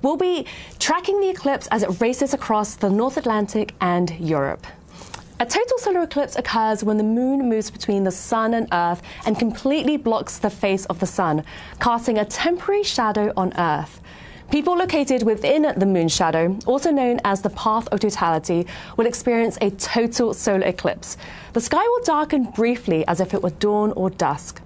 We'll be tracking the eclipse as it races across the North Atlantic and Europe. A total solar eclipse occurs when the moon moves between the sun and Earth and completely blocks the face of the sun, casting a temporary shadow on Earth. People located within the moon's shadow, also known as the path of totality, will experience a total solar eclipse. The sky will darken briefly as if it were dawn or dusk.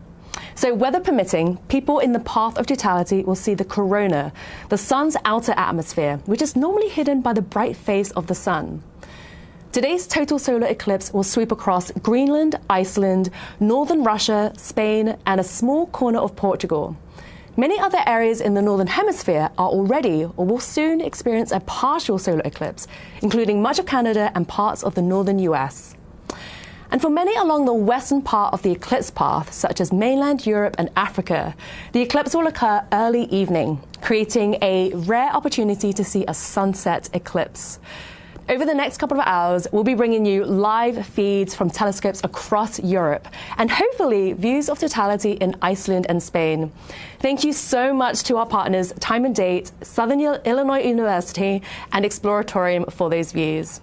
So, weather permitting, people in the path of totality will see the corona, the sun's outer atmosphere, which is normally hidden by the bright face of the sun. Today's total solar eclipse will sweep across Greenland, Iceland, northern Russia, Spain, and a small corner of Portugal. Many other areas in the northern hemisphere are already or will soon experience a partial solar eclipse, including much of Canada and parts of the northern US. And for many along the western part of the eclipse path, such as mainland Europe and Africa, the eclipse will occur early evening, creating a rare opportunity to see a sunset eclipse. Over the next couple of hours, we'll be bringing you live feeds from telescopes across Europe and hopefully views of totality in Iceland and Spain. Thank you so much to our partners, Time and Date, Southern Illinois University, and Exploratorium for those views.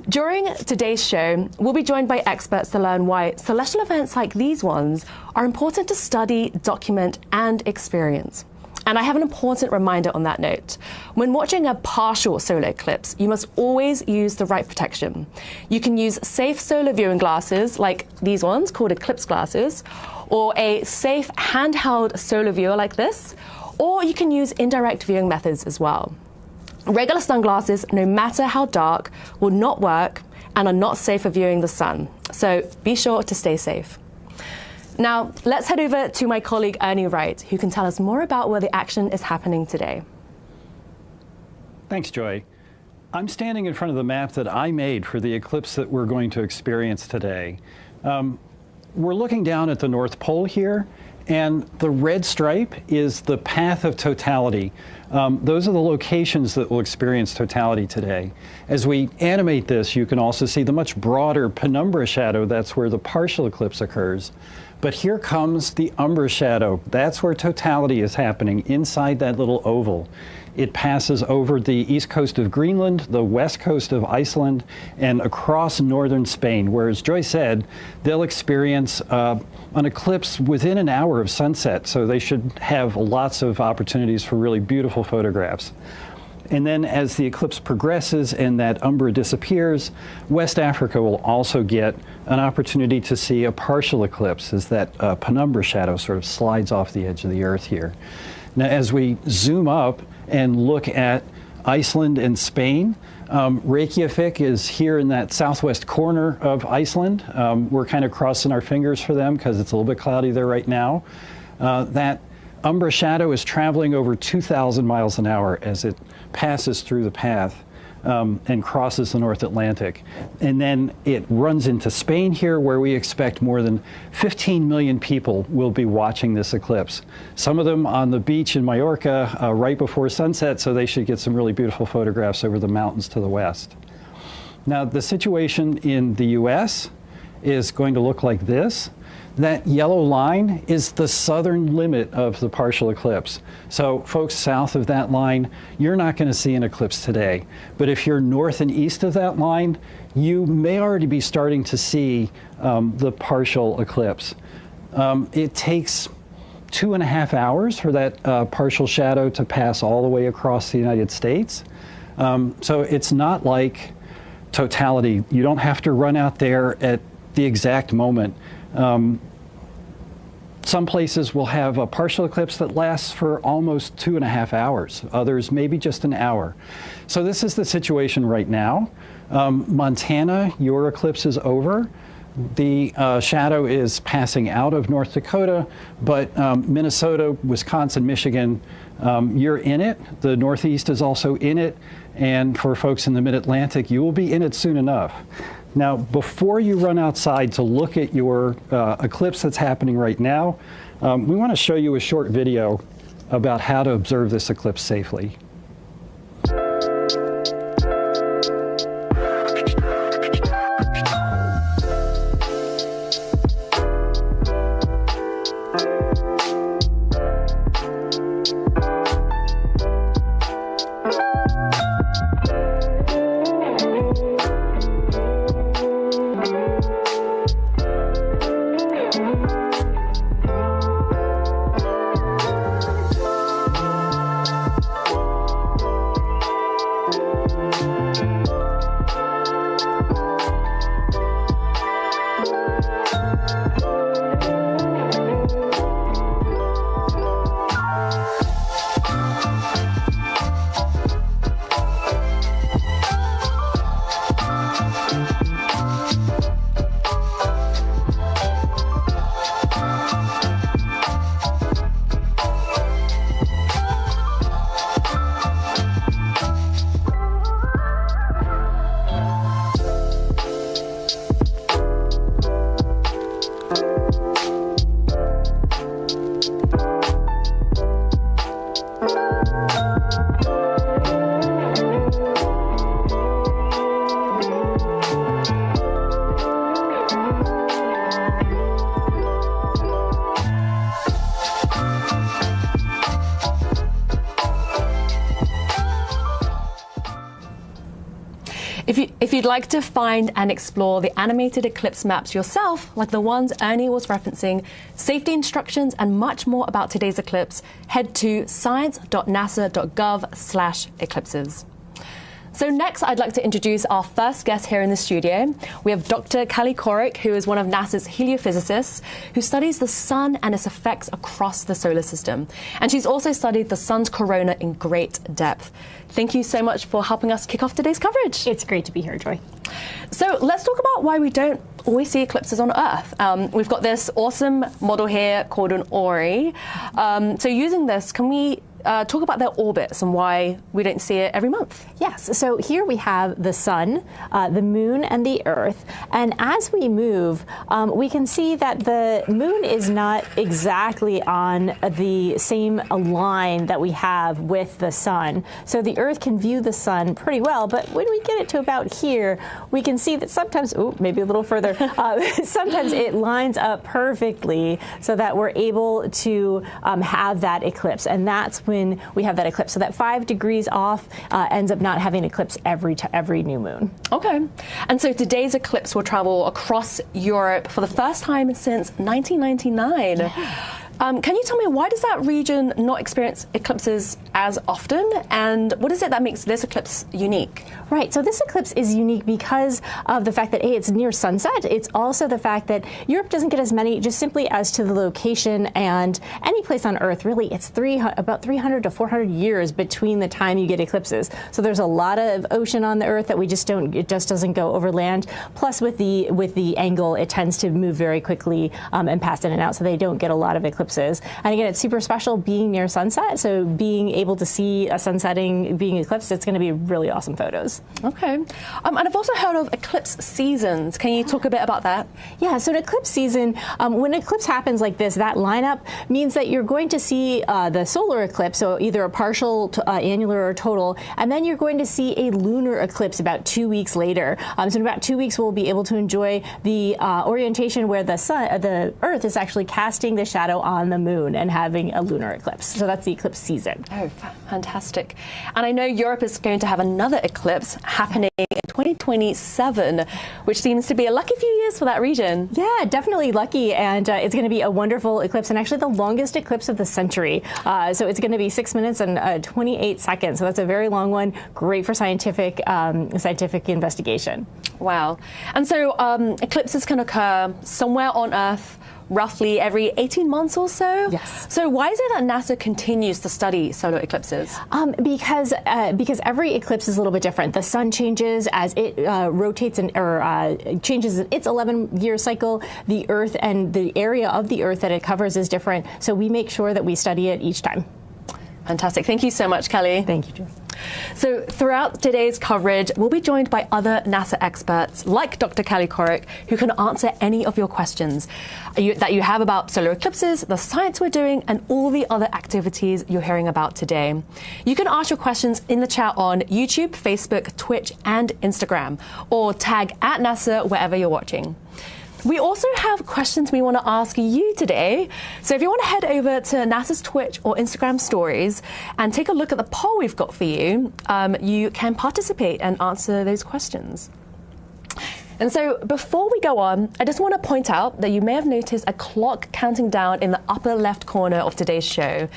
During today's show, we'll be joined by experts to learn why celestial events like these ones are important to study, document, and experience. And I have an important reminder on that note. When watching a partial solar eclipse, you must always use the right protection. You can use safe solar viewing glasses, like these ones called eclipse glasses, or a safe handheld solar viewer like this, or you can use indirect viewing methods as well. Regular sunglasses, no matter how dark, will not work and are not safe for viewing the sun. So be sure to stay safe. Now, let's head over to my colleague Ernie Wright, who can tell us more about where the action is happening today. Thanks, Joy. I'm standing in front of the map that I made for the eclipse that we're going to experience today. We're looking down at the North Pole here, and the red stripe is the path of totality. Those are the locations that will experience totality today. As we animate this, you can also see the much broader penumbra shadow. That's where the partial eclipse occurs. But here comes the umbra shadow. That's where totality is happening, inside that little oval. It passes over the east coast of Greenland, the west coast of Iceland, and across northern Spain, where, as Joy said, they'll experience an eclipse within an hour of sunset, so they should have lots of opportunities for really beautiful photographs. And then as the eclipse progresses and that umbra disappears, West Africa will also get an opportunity to see a partial eclipse as that penumbra shadow sort of slides off the edge of the Earth here. Now, as we zoom up and look at Iceland and Spain, Reykjavik is here in that southwest corner of Iceland. We're kind of crossing our fingers for them because it's a little bit cloudy there right now. That umbra shadow is traveling over 2,000 miles an hour as it passes through the path and crosses the North Atlantic. And then it runs into Spain here, where we expect more than 15 million people will be watching this eclipse. Some of them on the beach in Mallorca right before sunset, so they should get some really beautiful photographs over the mountains to the west. Now, the situation in the US is going to look like this. That yellow line is the southern limit of the partial eclipse. So folks south of that line, you're not going to see an eclipse today. But if you're north and east of that line, you may already be starting to see the partial eclipse. It takes 2.5 hours for that partial shadow to pass all the way across the United States. So it's not like totality. You don't have to run out there at the exact moment. Some places will have a partial eclipse that lasts for almost 2.5 hours. Others, maybe just an hour. So this is the situation right now. Montana, your eclipse is over. The shadow is passing out of North Dakota, but Minnesota, Wisconsin, Michigan, you're in it. The Northeast is also in it. And for folks in the Mid-Atlantic, you will be in it soon enough. Now, before you run outside to look at your eclipse that's happening right now, we want to show you a short video about how to observe this eclipse safely. If you'd like to find and explore the animated eclipse maps yourself, like the ones Ernie was referencing, safety instructions, and much more about today's eclipse, head to science.nasa.gov/eclipses. So next, I'd like to introduce our first guest here in the studio. We have Dr. Kelly Corrick, who is one of NASA's heliophysicists, who studies the sun and its effects across the solar system. And she's also studied the sun's corona in great depth. Thank you so much for helping us kick off today's coverage. It's great to be here, Joy. So let's talk about why we don't always see eclipses on Earth. We've got this awesome model here called an Ori. So using this, can we talk about their orbits and why we don't see it every month? Yes, so here we have the sun, the moon, and the Earth. And as we move, we can see that the moon is not exactly on the same line that we have with the sun. So the Earth can view the sun pretty well, but when we get it to about here, we can see that sometimes, maybe a little further, sometimes it lines up perfectly so that we're able to have that eclipse. And that's when we have that eclipse. So that 5 degrees off ends up not having eclipse every new moon. Okay. And so today's eclipse will travel across Europe for the first time since 1999. Yeah. Can you tell me, why does that region not experience eclipses as often? And what is it that makes this eclipse unique? Right, so this eclipse is unique because of the fact that, A, it's near sunset. It's also the fact that Europe doesn't get as many, just simply as to the location, and any place on Earth, really, it's about 300 to 400 years between the time you get eclipses. So there's a lot of ocean on the Earth that it just doesn't go over land. Plus, with the angle, it tends to move very quickly and pass in and out, so they don't get a lot of eclipses. And again, it's super special being near sunset, so being able to see a sun setting being eclipsed, it's going to be really awesome photos. Okay. And I've also heard of eclipse seasons. Can you talk a bit about that? Yeah, so an eclipse season, when an eclipse happens like this, that lineup means that you're going to see the solar eclipse, so either a partial, annular, or total, and then you're going to see a lunar eclipse about 2 weeks later. So in about 2 weeks, we'll be able to enjoy the orientation where the Earth is actually casting the shadow on the moon and having a lunar eclipse. So that's the eclipse season. Oh, fantastic. And I know Europe is going to have another eclipse happening in 2027, which seems to be a lucky few years for that region. Yeah, definitely lucky. And it's going to be a wonderful eclipse, and actually the longest eclipse of the century. So it's going to be 6 minutes and 28 seconds. So that's a very long one. Great for scientific investigation. Wow. And so eclipses can occur somewhere on Earth roughly every 18 months or so? Yes. So why is it that NASA continues to study solar eclipses? Because every eclipse is a little bit different. The sun changes as it rotates or changes its 11-year cycle. The Earth and the area of the Earth that it covers is different. So we make sure that we study it each time. Fantastic. Thank you so much, Kelly. Thank you, Joe. So throughout today's coverage, we'll be joined by other NASA experts like Dr. Kelly Corrick, who can answer any of your questions that you have about solar eclipses, the science we're doing, and all the other activities you're hearing about today. You can ask your questions in the chat on YouTube, Facebook, Twitch, and Instagram, or tag @NASA wherever you're watching. We also have questions we want to ask you today. So if you want to head over to NASA's Twitch or Instagram stories and take a look at the poll we've got for you, you can participate and answer those questions. And so before we go on, I just want to point out that you may have noticed a clock counting down in the upper left corner of today's show.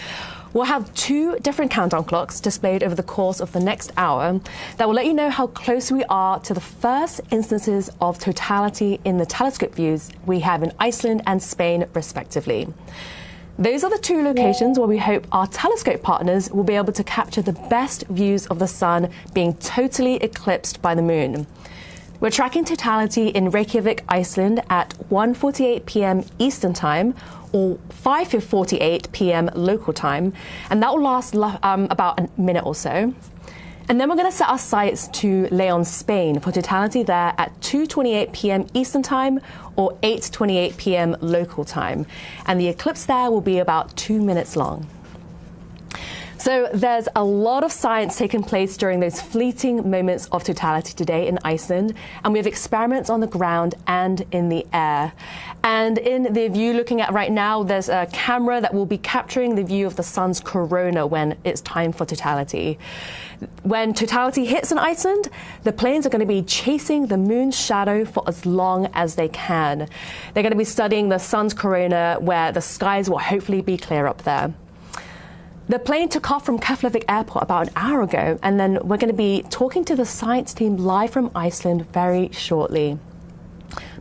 We'll have 2 different countdown clocks displayed over the course of the next hour that will let you know how close we are to the first instances of totality in the telescope views we have in Iceland and Spain, respectively. Those are the 2 locations where we hope our telescope partners will be able to capture the best views of the sun being totally eclipsed by the moon. We're tracking totality in Reykjavik, Iceland at 1:48 p.m. Eastern Time, or 5:48 p.m. local time, and that will last about a minute or so. And then we're going to set our sights to Leon, Spain, for totality there at 2:28 p.m. Eastern Time, or 8:28 p.m. local time. And the eclipse there will be about 2 minutes long. So there's a lot of science taking place during those fleeting moments of totality today in Iceland, and we have experiments on the ground and in the air. And in the view looking at right now, there's a camera that will be capturing the view of the sun's corona when it's time for totality. When totality hits in Iceland, the planes are going to be chasing the moon's shadow for as long as they can. They're going to be studying the sun's corona where the skies will hopefully be clear up there. The plane took off from Keflavik Airport about an hour ago, and then we're going to be talking to the science team live from Iceland very shortly.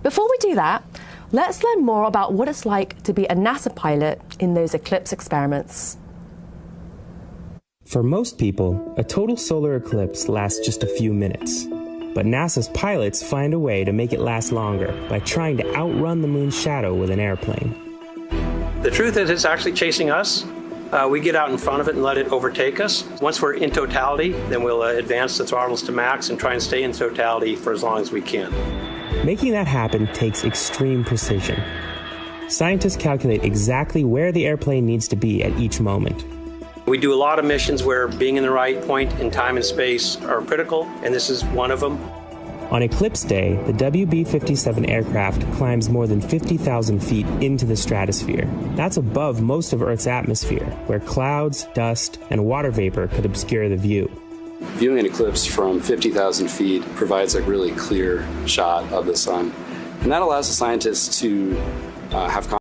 Before we do that, let's learn more about what it's like to be a NASA pilot in those eclipse experiments. For most people, a total solar eclipse lasts just a few minutes. But NASA's pilots find a way to make it last longer by trying to outrun the moon's shadow with an airplane. The truth is it's actually chasing us. We get out in front of it and let it overtake us. Once we're in totality, then we'll advance the throttles to max and try and stay in totality for as long as we can. Making that happen takes extreme precision. Scientists calculate exactly where the airplane needs to be at each moment. We do a lot of missions where being in the right point in time and space are critical, and this is one of them. On Eclipse Day, the WB-57 aircraft climbs more than 50,000 feet into the stratosphere. That's above most of Earth's atmosphere, where clouds, dust, and water vapor could obscure the view. Viewing an eclipse from 50,000 feet provides a really clear shot of the sun, and that allows the scientists to have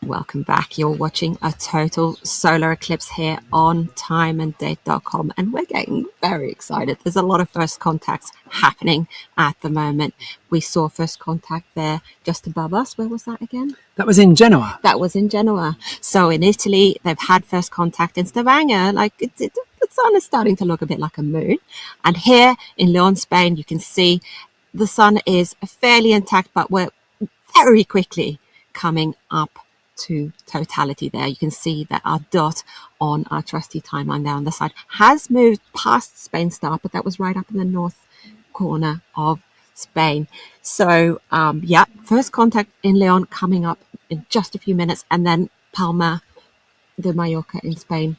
Welcome back. You're watching a total solar eclipse here on timeanddate.com, and we're getting very excited. There's a lot of first contacts happening at the moment. We saw first contact there just above us. Where was that again? That was in Genoa. That was in Genoa. So in Italy, they've had first contact in Stavanger. Like the sun is starting to look a bit like a moon. And here in Leon, Spain, you can see the sun is fairly intact, but we're very quickly coming up to totality there. You can see that our dot on our trusty timeline there on the side has moved past Spain star, but that was right up in the north corner of Spain. So yeah, first contact in Leon coming up in just a few minutes, and then Palma de Mallorca in Spain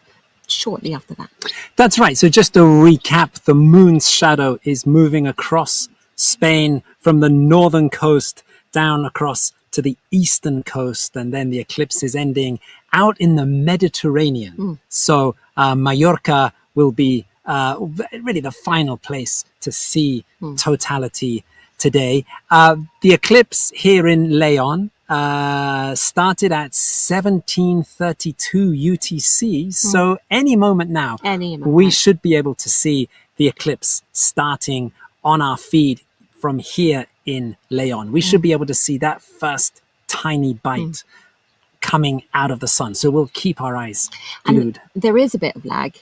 shortly after that. That's right. So just to recap, the moon's shadow is moving across Spain from the northern coast down across to the eastern coast, and then the eclipse is ending out in the Mediterranean. So Mallorca will be really the final place to see totality today. The eclipse here in Leon started at 1732 UTC. So any moment now, we should be able to see the eclipse starting on our feed from here in Leon. We should be able to see that first tiny bite coming out of the sun. So we'll keep our eyes glued. And there is a bit of lag.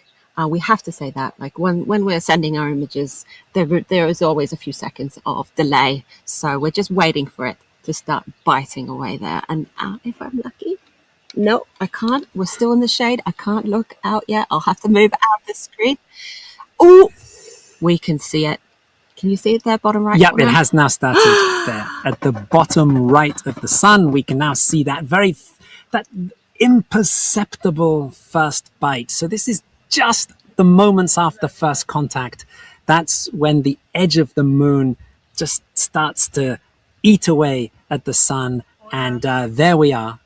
We have to say that, like when we're sending our images, there is always a few seconds of delay. So we're just waiting for it to start biting away there. And if I'm lucky, no, I can't. We're still in the shade. I can't look out yet. I'll have to move out of the screen. Oh, we can see it. Can you see it there, bottom right? Yep, it has now started there at the bottom right of the sun. We can now see that that imperceptible first bite. So this is just the moments after first contact. That's when the edge of the moon just starts to eat away at the sun. And there we are.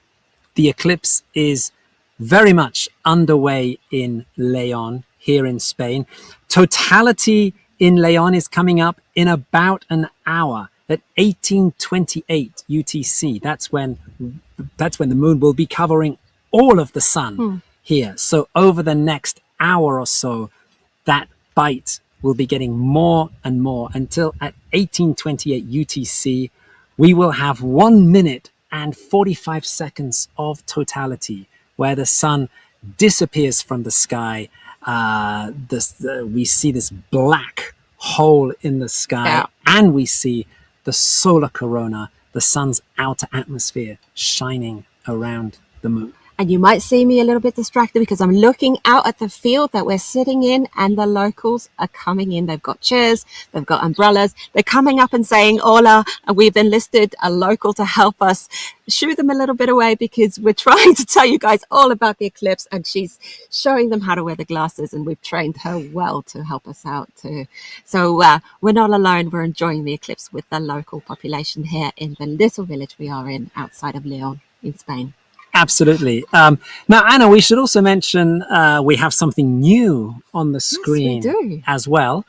The eclipse is very much underway in Leon, here in Spain. Totality in Leon is coming up in about an hour at 1828 UTC. That's when the moon will be covering all of the sun here. So over the next hour or so, that bite will be getting more and more until at 1828 UTC, we will have 1 minute and 45 seconds of totality where the sun disappears from the sky. We see this black hole in the sky, and we see the solar corona, the sun's outer atmosphere, shining around the moon. And you might see me a little bit distracted because I'm looking out at the field that we're sitting in, and the locals are coming in. They've got chairs, they've got umbrellas. They're coming up and saying, hola, and we've enlisted a local to help us. Shoo them a little bit away because we're trying to tell you guys all about the eclipse, and she's showing them how to wear the glasses, and we've trained her well to help us out too. So we're not alone. We're enjoying the eclipse with the local population here in the little village we are in outside of Leon in Spain. Absolutely. Now, Anna, we should also mention we have something new on the screen as well.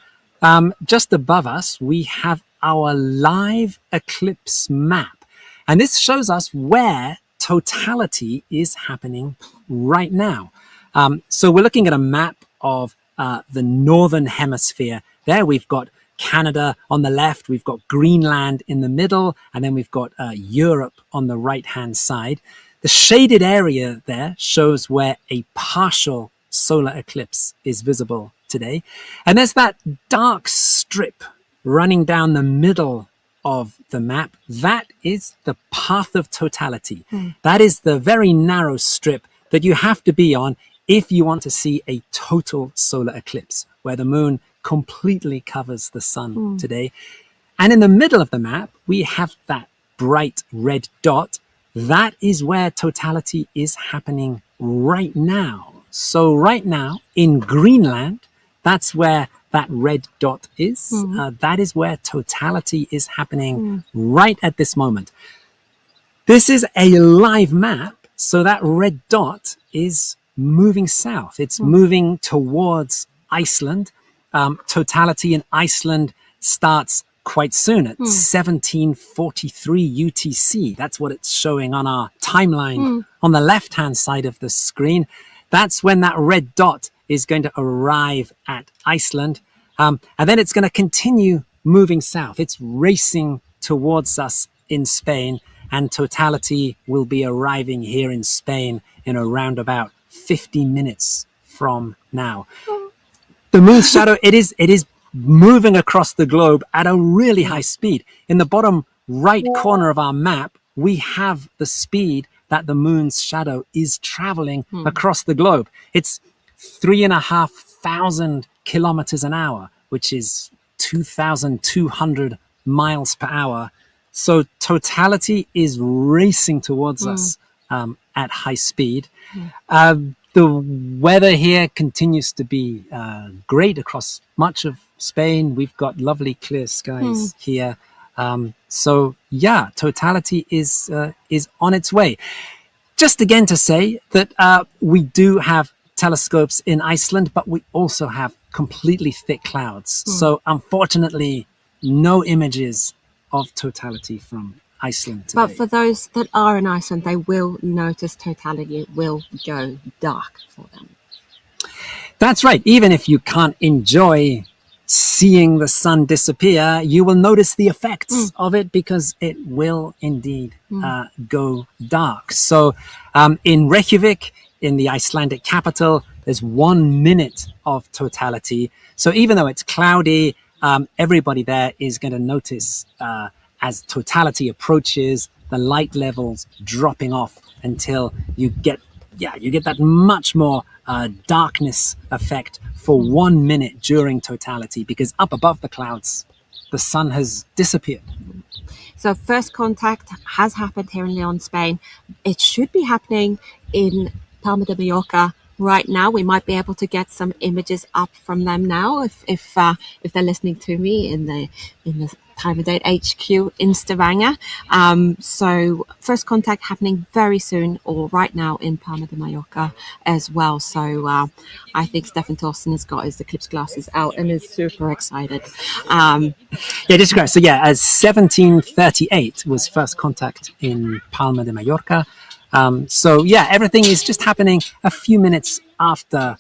Just above us, we have our live eclipse map. And this shows us where totality is happening right now. So we're looking at a map of the northern hemisphere. There we've got Canada on the left, we've got Greenland in the middle, and then we've got Europe on the right-hand side. The shaded area there shows where a partial solar eclipse is visible today. And there's that dark strip running down the middle of the map. That is the path of totality. That is the very narrow strip that you have to be on if you want to see a total solar eclipse, where the moon completely covers the sun today. And in the middle of the map, we have that bright red dot. That is where totality is happening right now. So right now in Greenland, that's where that red dot is. That is where totality is happening right at this moment. This is a live map, so that red dot is moving south. It's moving towards Iceland. Totality in Iceland starts quite soon at 1743 UTC. That's what it's showing on our timeline on the left-hand side of the screen. That's when that red dot is going to arrive at Iceland. And then it's going to continue moving south. It's racing towards us in Spain, and totality will be arriving here in Spain in around about 50 minutes from now. The moon's shadow, it is moving across the globe at a really high speed. In the bottom right corner of our map, we have the speed that the moon's shadow is traveling across the globe. It's 3,500 kilometers an hour, which is 2,200 miles per hour. So totality is racing towards us at high speed. The weather here continues to be great across much of Spain. We've got lovely clear skies here. So yeah, totality is on its way. Just again to say that we do have telescopes in Iceland, but we also have completely thick clouds. So unfortunately, no images of totality from Iceland today. But for those that are in Iceland, they will notice totality will go dark for them. That's right. Even if you can't enjoy seeing the sun disappear, you will notice the effects of it, because it will indeed go dark. So in Reykjavik, in the Icelandic capital, there's 1 minute of totality. So even though it's cloudy, everybody there is going to notice as totality approaches, the light levels dropping off until you get that much more darkness effect for 1 minute during totality, because up above the clouds, the sun has disappeared. So first contact has happened here in Leon, Spain. It should be happening in Palma de Mallorca right now. We might be able to get some images up from them now if they're listening to me in the Time of Date HQ in Stavanger. So first contact happening very soon, or right now in Palma de Mallorca as well. So I think Stefan Thorsten has got his eclipse glasses out and is super excited. Yeah, this is great. So yeah, as 1738 was first contact in Palma de Mallorca. So yeah, everything is just happening a few minutes after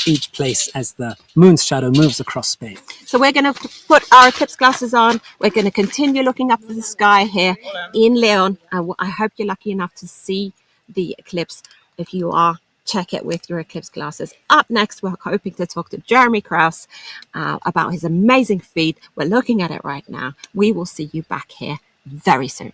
each place as the moon's shadow moves across Spain. So we're going to put our eclipse glasses on. We're going to continue looking up at the sky here in Leon. I hope you're lucky enough to see the eclipse. If you are, check it with your eclipse glasses. Up next, we're hoping to talk to Jeremy Krause about his amazing feed. We're looking at it right now. We will see you back here very soon.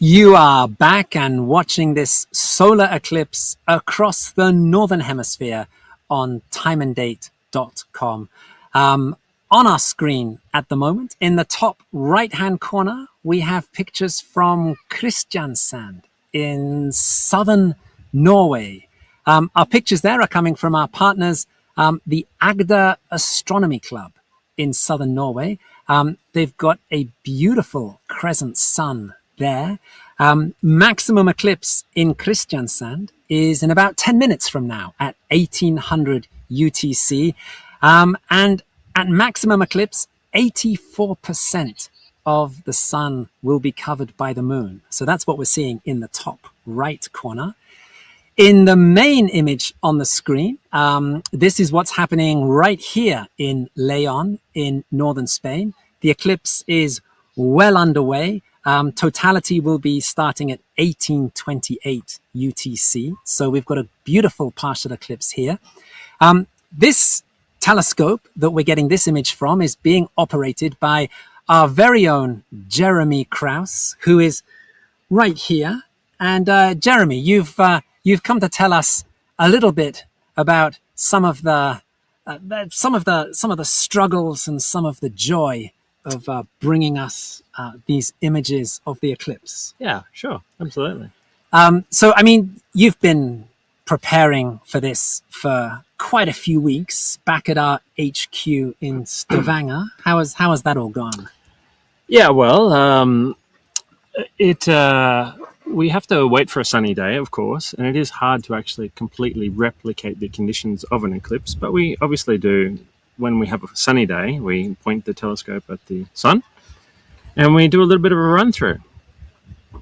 You are back and watching this solar eclipse across the Northern Hemisphere on timeanddate.com. On our screen at the moment, in the top right-hand corner, we have pictures from Kristiansand in southern Norway. Our pictures there are coming from our partners, the Agder Astronomy Club in southern Norway. They've got a beautiful crescent sun there. Maximum eclipse in Kristiansand is in about 10 minutes from now at 1800 UTC. And at maximum eclipse, 84% of the sun will be covered by the moon. So that's what we're seeing in the top right corner. In the main image on the screen, this is what's happening right here in Leon in northern Spain. The eclipse is well underway. Totality will be starting at 1828 UTC. So we've got a beautiful partial eclipse here. This telescope that we're getting this image from is being operated by our very own Jeremy Krause, who is right here. And Jeremy, you've come to tell us a little bit about some of the struggles and some of the joy of bringing us these images of the eclipse. Yeah, sure, absolutely. So, I mean, you've been preparing for this for quite a few weeks back at our HQ in Stavanger. How has that all gone? Yeah, well, we have to wait for a sunny day, of course, and it is hard to actually completely replicate the conditions of an eclipse, but we obviously do. When we have a sunny day, we point the telescope at the sun and we do a little bit of a run through.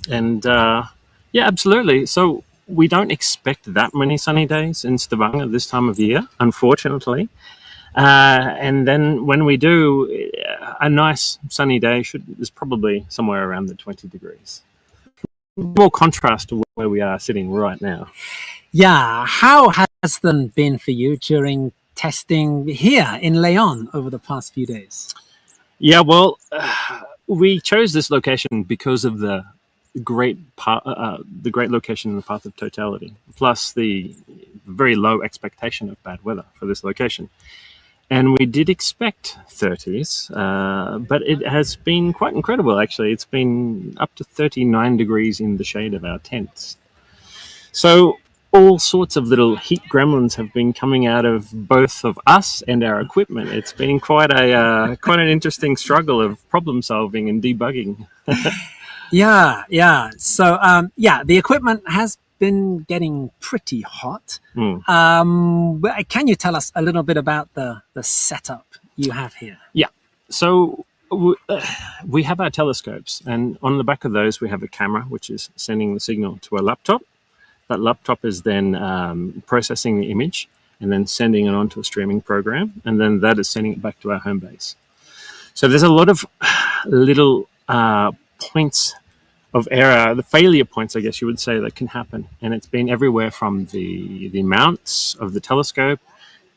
And yeah, absolutely. So we don't expect that many sunny days in Stavanger this time of year, unfortunately. And then when we do, a nice sunny day is probably somewhere around the 20 degrees. More contrast to where we are sitting right now. Yeah, how has them been for you during testing here in Leon over the past few days? Yeah, well, we chose this location because of the great location in the path of totality, plus the very low expectation of bad weather for this location. And we did expect 30s, but it has been quite incredible, actually. It's been up to 39 degrees in the shade of our tents. So all sorts of little heat gremlins have been coming out of both of us and our equipment. It's been quite an interesting struggle of problem solving and debugging. Yeah. So the equipment has been getting pretty hot. Can you tell us a little bit about the setup you have here? Yeah. So we have our telescopes, and on the back of those we have a camera which is sending the signal to a laptop. That laptop is then processing the image and then sending it onto a streaming program, and then that is sending it back to our home base. So there's a lot of little points of error, the failure points, I guess you would say, that can happen. And it's been everywhere from the mounts of the telescope,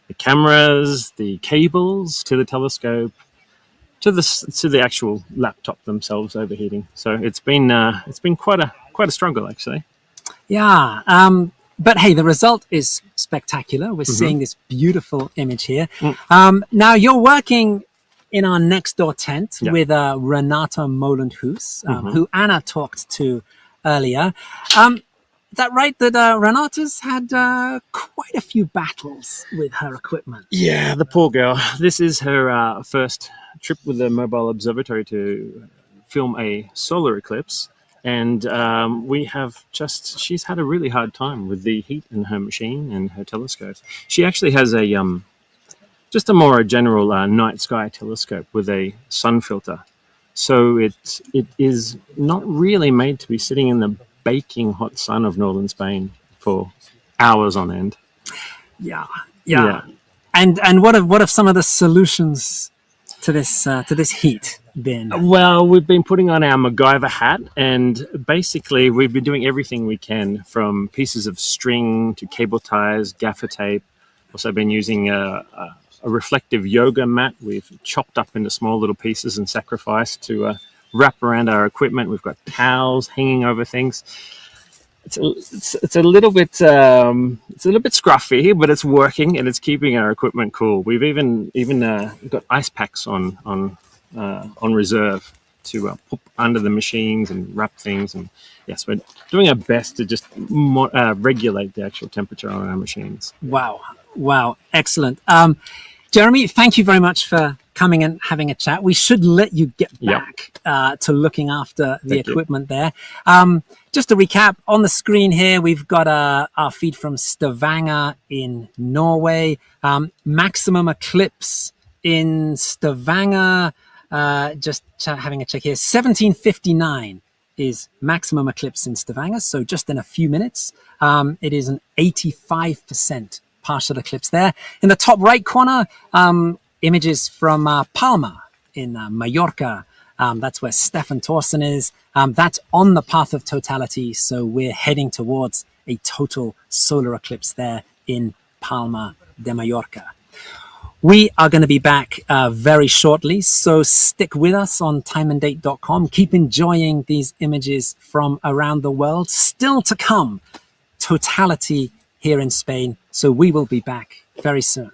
the cameras, the cables to the telescope, to the actual laptop themselves overheating. So it's been quite a struggle, actually. Yeah, but hey, the result is spectacular. We're seeing this beautiful image here. Now you're working in our next door tent with Renata Molenhus, who Anna talked to earlier. Is that right that Renata's had quite a few battles with her equipment? Yeah, the poor girl. This is her first trip with the mobile observatory to film a solar eclipse. And she's had a really hard time with the heat in her machine and her telescope. She actually has just a more general night sky telescope with a sun filter. So it is not really made to be sitting in the baking hot sun of northern Spain for hours on end. Yeah. And what have some of the solutions to this heat been? Well, we've been putting on our MacGyver hat, and basically we've been doing everything we can, from pieces of string to cable ties, gaffer tape. Also been using a reflective yoga mat we've chopped up into small little pieces and sacrificed to wrap around our equipment. We've got towels hanging over things. It's a little bit scruffy, but it's working and it's keeping our equipment cool. We've even got ice packs on reserve to put under the machines and wrap things. And yes, we're doing our best to just regulate the actual temperature on our machines. Wow, excellent. Jeremy, thank you very much for coming and having a chat. We should let you get back to looking after the equipment there. Just to recap, on the screen here, we've got our feed from Stavanger in Norway. Maximum eclipse in Stavanger, just having a check here, 1759 is maximum eclipse in Stavanger. So just in a few minutes, it is an 85% partial eclipse there. In the top right corner, images from Palma in Mallorca. That's where Stefan Thorsen is. That's on the path of totality. So we're heading towards a total solar eclipse there in Palma de Mallorca. We are going to be back very shortly. So stick with us on timeanddate.com. Keep enjoying these images from around the world. Still to come, totality here in Spain. So we will be back very soon.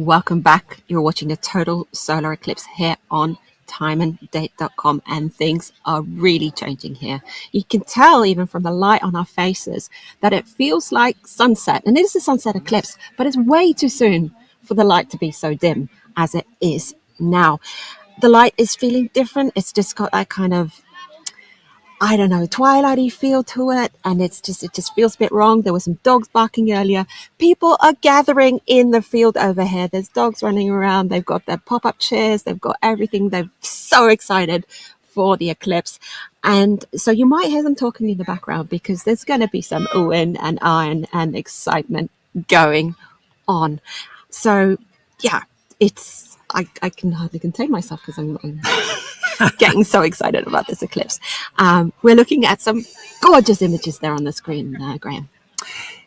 Welcome back. You're watching a total solar eclipse here on timeanddate.com, and things are really changing here. You can tell even from the light on our faces that it feels like sunset, and it is a sunset eclipse, but it's way too soon for the light to be so dim as it is now. The light is feeling different. It's just got that kind of, I don't know, twilighty feel to it, and it just feels a bit wrong. There were some dogs barking earlier. People are gathering in the field over here. There's dogs running around. They've got their pop-up chairs. They've got everything. They're so excited for the eclipse. And so you might hear them talking in the background because there's going to be some oohing and ahhing and excitement going on. So yeah, I can hardly contain myself because I'm getting so excited about this eclipse. We're looking at some gorgeous images there on the screen, Graham.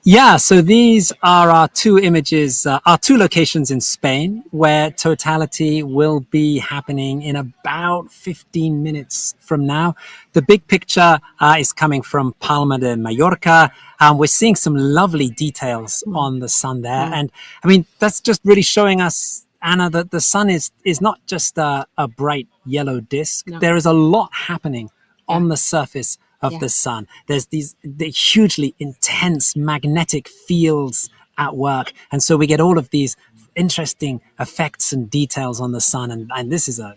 Yeah, so these are our two images, our two locations in Spain where totality will be happening in about 15 minutes from now. The big picture is coming from Palma de Mallorca. We're seeing some lovely details on the sun there. And I mean, that's just really showing us, Anna, that the sun is not just a bright yellow disk. No. There is a lot happening on the surface of the sun. There's the hugely intense magnetic fields at work. And so we get all of these interesting effects and details on the sun. And this is a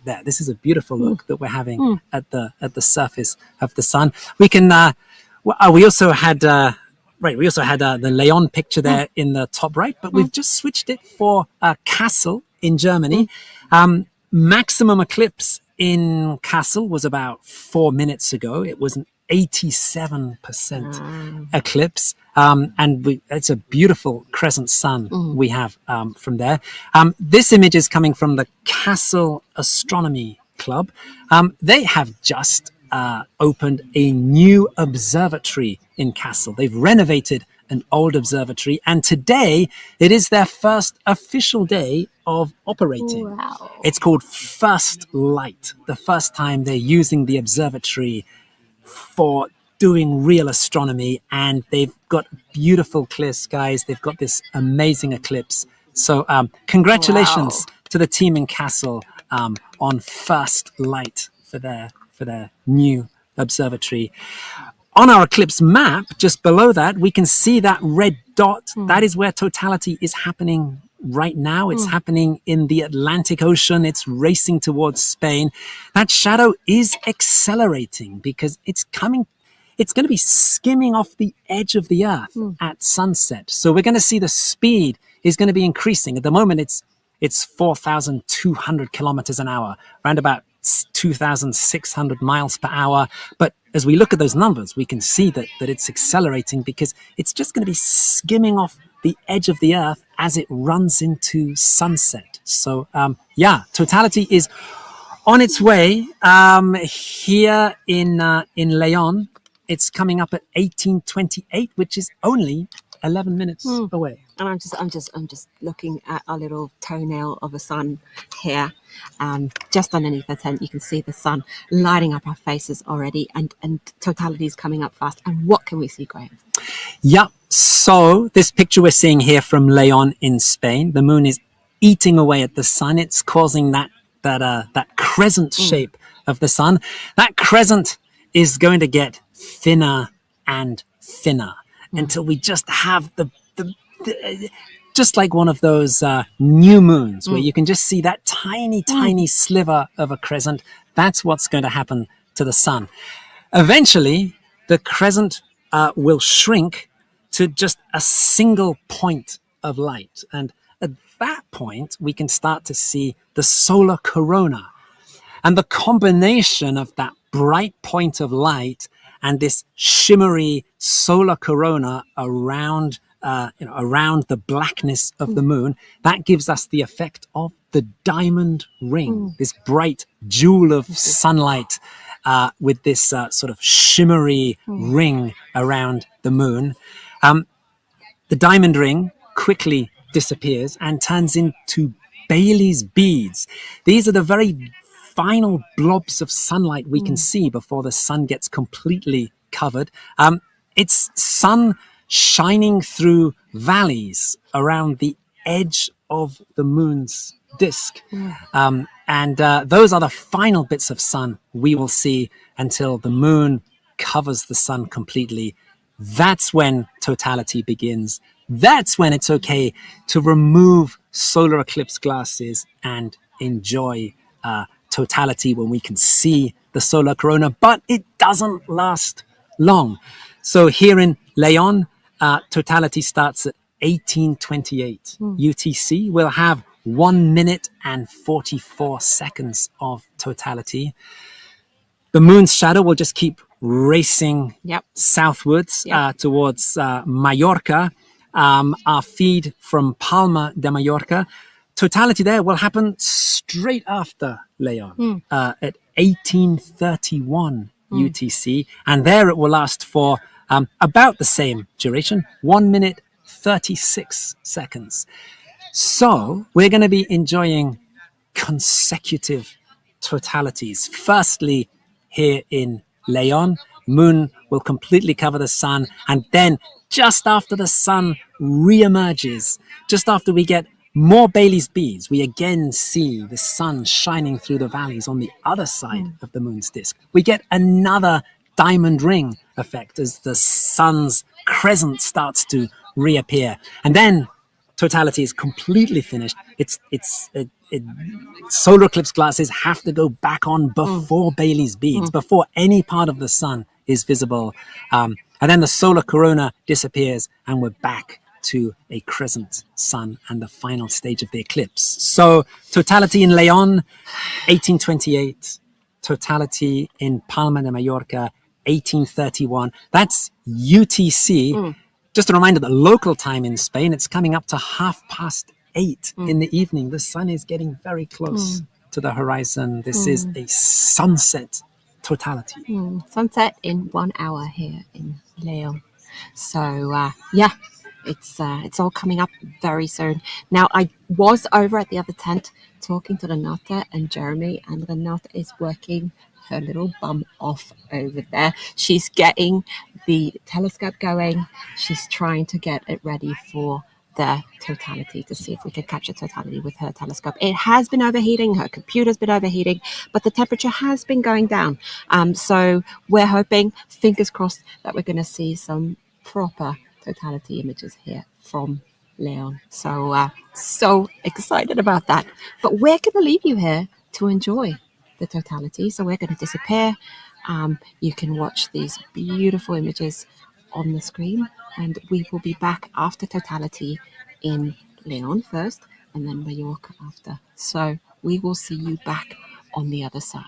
beautiful look that we're having at the surface of the sun. We can, we also had the Leon picture there in the top right, but we've just switched it for Kassel in Germany. Maximum eclipse in Kassel was about 4 minutes ago. It was an 87% eclipse. And it's a beautiful crescent sun we have from there. This image is coming from the Kassel Astronomy Club. They have just opened a new observatory in Kassel. They've renovated an old observatory, and today it is their first official day of operating. Wow. It's called First Light, the first time they're using the observatory for doing real astronomy, and they've got beautiful clear skies. They've got this amazing eclipse. So congratulations to the team in Kassel on First Light for their new observatory. On our eclipse map, just below that, we can see that red dot. That is where totality is happening right now. It's happening in the Atlantic Ocean. It's racing towards Spain. That shadow is accelerating because it's going to be skimming off the edge of the Earth at sunset. So we're going to see the speed is going to be increasing. At the moment, it's 4,200 kilometers an hour, around about 2,600 miles per hour. But as we look at those numbers, we can see that it's accelerating because it's just going to be skimming off the edge of the Earth as it runs into sunset. So totality is on its way. Here in Leon, it's coming up at 1828, which is only 11 minutes away. And I'm just looking at our little toenail of a sun here. Just underneath the tent, you can see the sun lighting up our faces already, and totality is coming up fast. And what can we see, Graham? Yeah, so this picture we're seeing here from Leon in Spain, the moon is eating away at the sun. It's causing that crescent shape of the sun. That crescent is going to get thinner and thinner until we just have the just like one of those new moons where you can just see that tiny sliver of a crescent. That's what's going to happen to the sun. Eventually, the crescent will shrink to just a single point of light. And at that point, we can start to see the solar corona. And the combination of that bright point of light and this shimmery solar corona around the blackness of the moon, that gives us the effect of the diamond ring, this bright jewel of sunlight with this sort of shimmery ring around the moon. The diamond ring quickly disappears and turns into Bailey's beads. These are the very final blobs of sunlight we can see before the sun gets completely covered. It's sun shining through valleys around the edge of the moon's disk. And those are the final bits of sun we will see until the moon covers the sun completely. That's when totality begins. That's when it's okay to remove solar eclipse glasses and enjoy totality, when we can see the solar corona, but it doesn't last long. So here in Leon, totality starts at 1828 UTC. We'll have 1 minute and 44 seconds of totality. The moon's shadow will just keep racing southwards towards Mallorca. Our feed from Palma de Mallorca, totality there will happen straight after Leon at 1831 UTC. And there it will last for about the same duration, 1 minute, 36 seconds. So we're going to be enjoying consecutive totalities. Firstly, here in Leon, moon will completely cover the sun, and then just after the sun re-emerges, just after we get more Bailey's beads, we again see the sun shining through the valleys on the other side of the moon's disk. We get another diamond ring effect as the sun's crescent starts to reappear, and then totality is completely finished. Solar eclipse glasses have to go back on before Bailey's beads, before any part of the sun is visible. And then the solar corona disappears and we're back to a crescent sun and the final stage of the eclipse. So totality in Leon, 1828. Totality in Palma de Mallorca, 1831. That's UTC. Just a reminder that local time in Spain, it's coming up to 8:30 in the evening. The sun is getting very close to the horizon. This is a sunset totality. Sunset in 1 hour here in Leon. So, it's all coming up very soon. Now, I was over at the other tent talking to Renata and Jeremy, and Renata is working her little bum off over there. She's getting the telescope going. She's trying to get it ready for the totality, to see if we can capture totality with her telescope. It has been overheating, her computer's been overheating, but the temperature has been going down. So we're hoping, fingers crossed, that we're going to see some proper totality images here from Leon. So, so excited about that. But we're going to leave you here to enjoy the totality. So we're going to disappear. You can watch these beautiful images on the screen, and we will be back after totality in Leon first, and then Mallorca after. So we will see you back on the other side.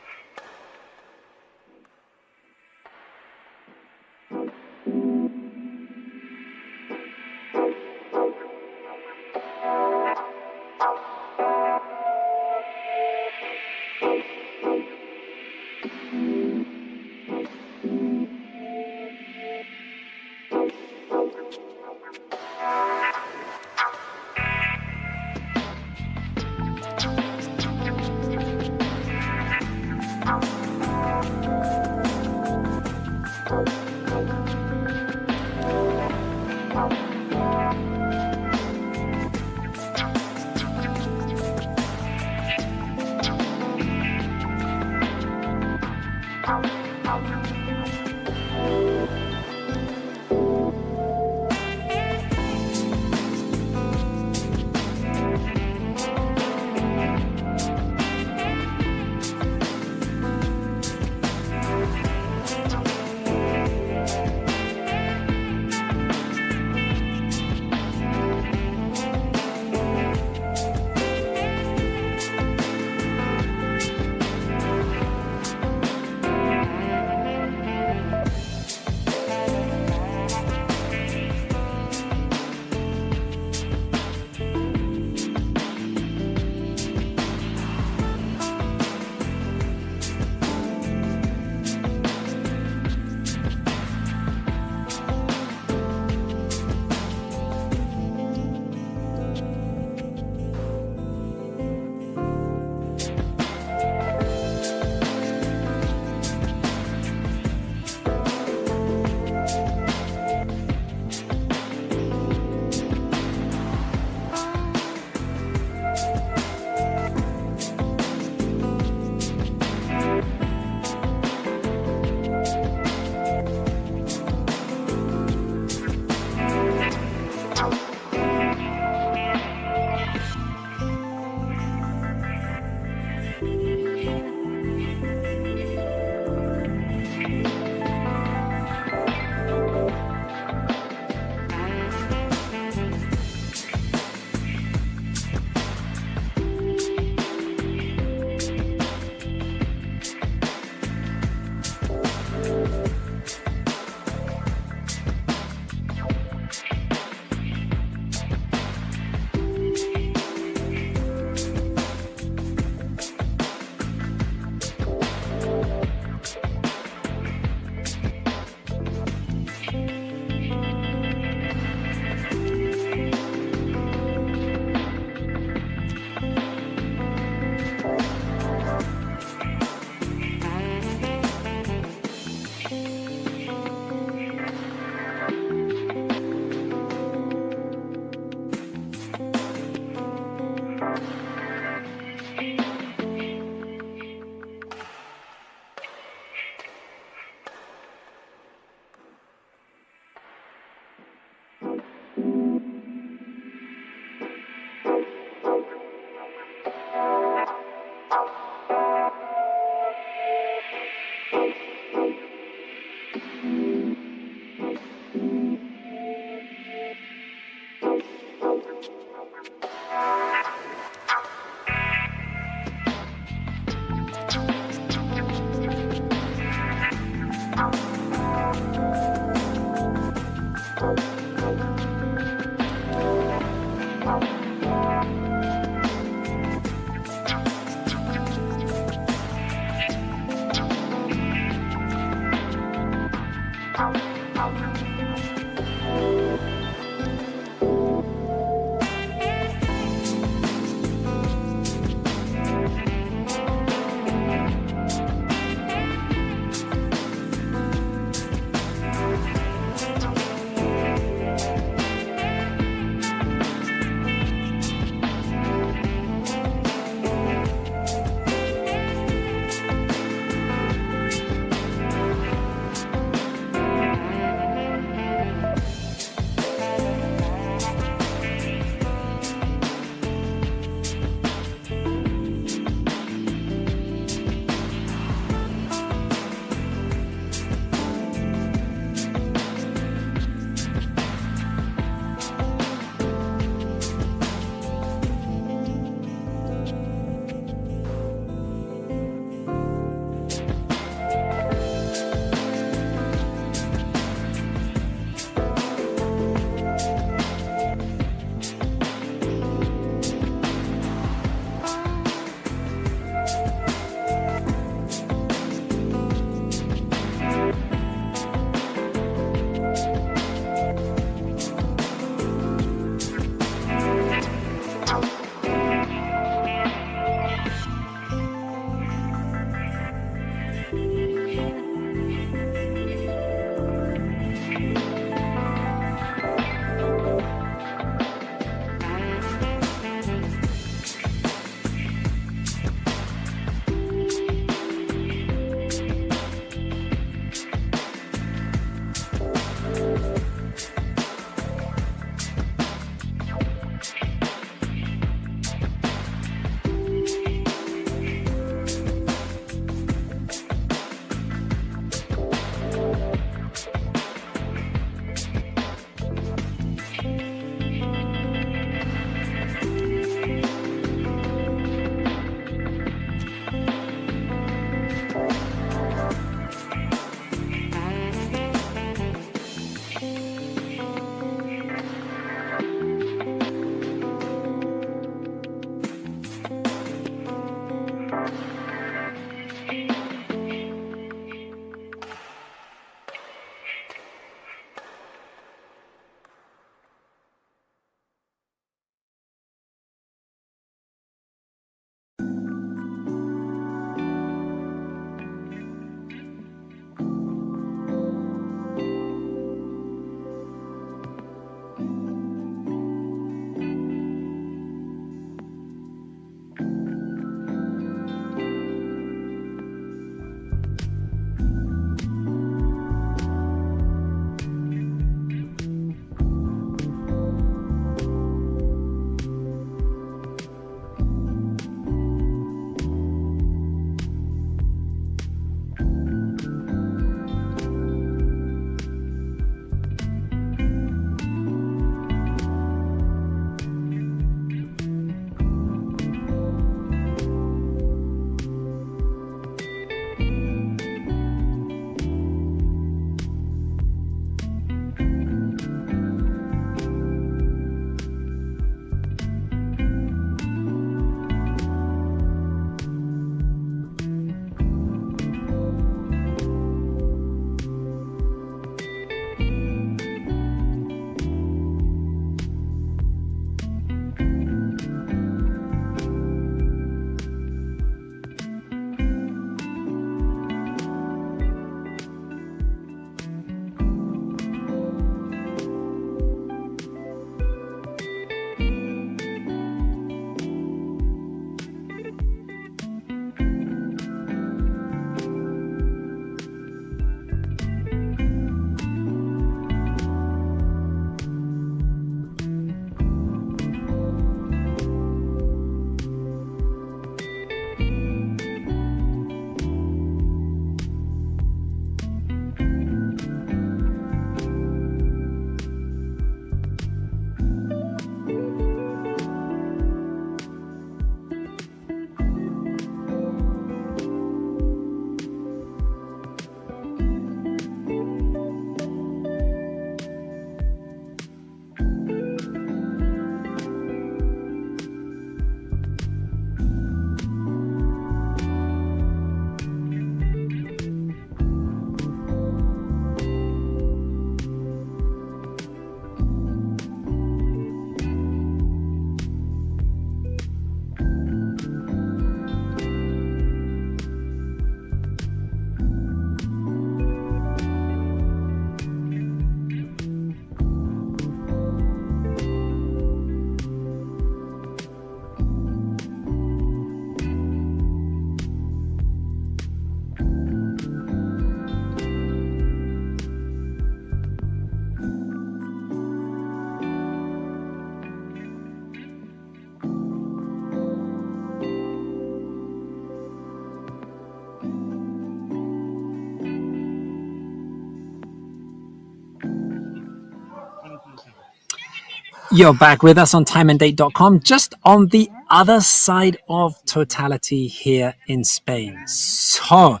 You're back with us on timeanddate.com, just on the other side of totality here in Spain. So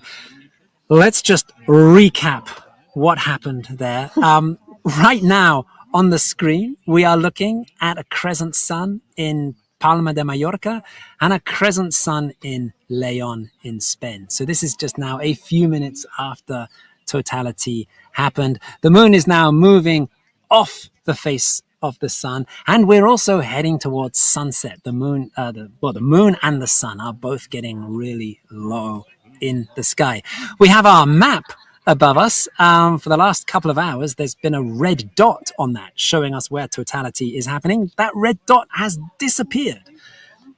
let's just recap what happened there. Right now on the screen, we are looking at a crescent sun in Palma de Mallorca and a crescent sun in Leon in Spain. So this is just now a few minutes after totality happened. The moon is now moving off the face of the sun, and we're also heading towards sunset. The moon, the moon and the sun are both getting really low in the sky. We have our map above us. For the last couple of hours, there's been a red dot on that showing us where totality is happening. That red dot has disappeared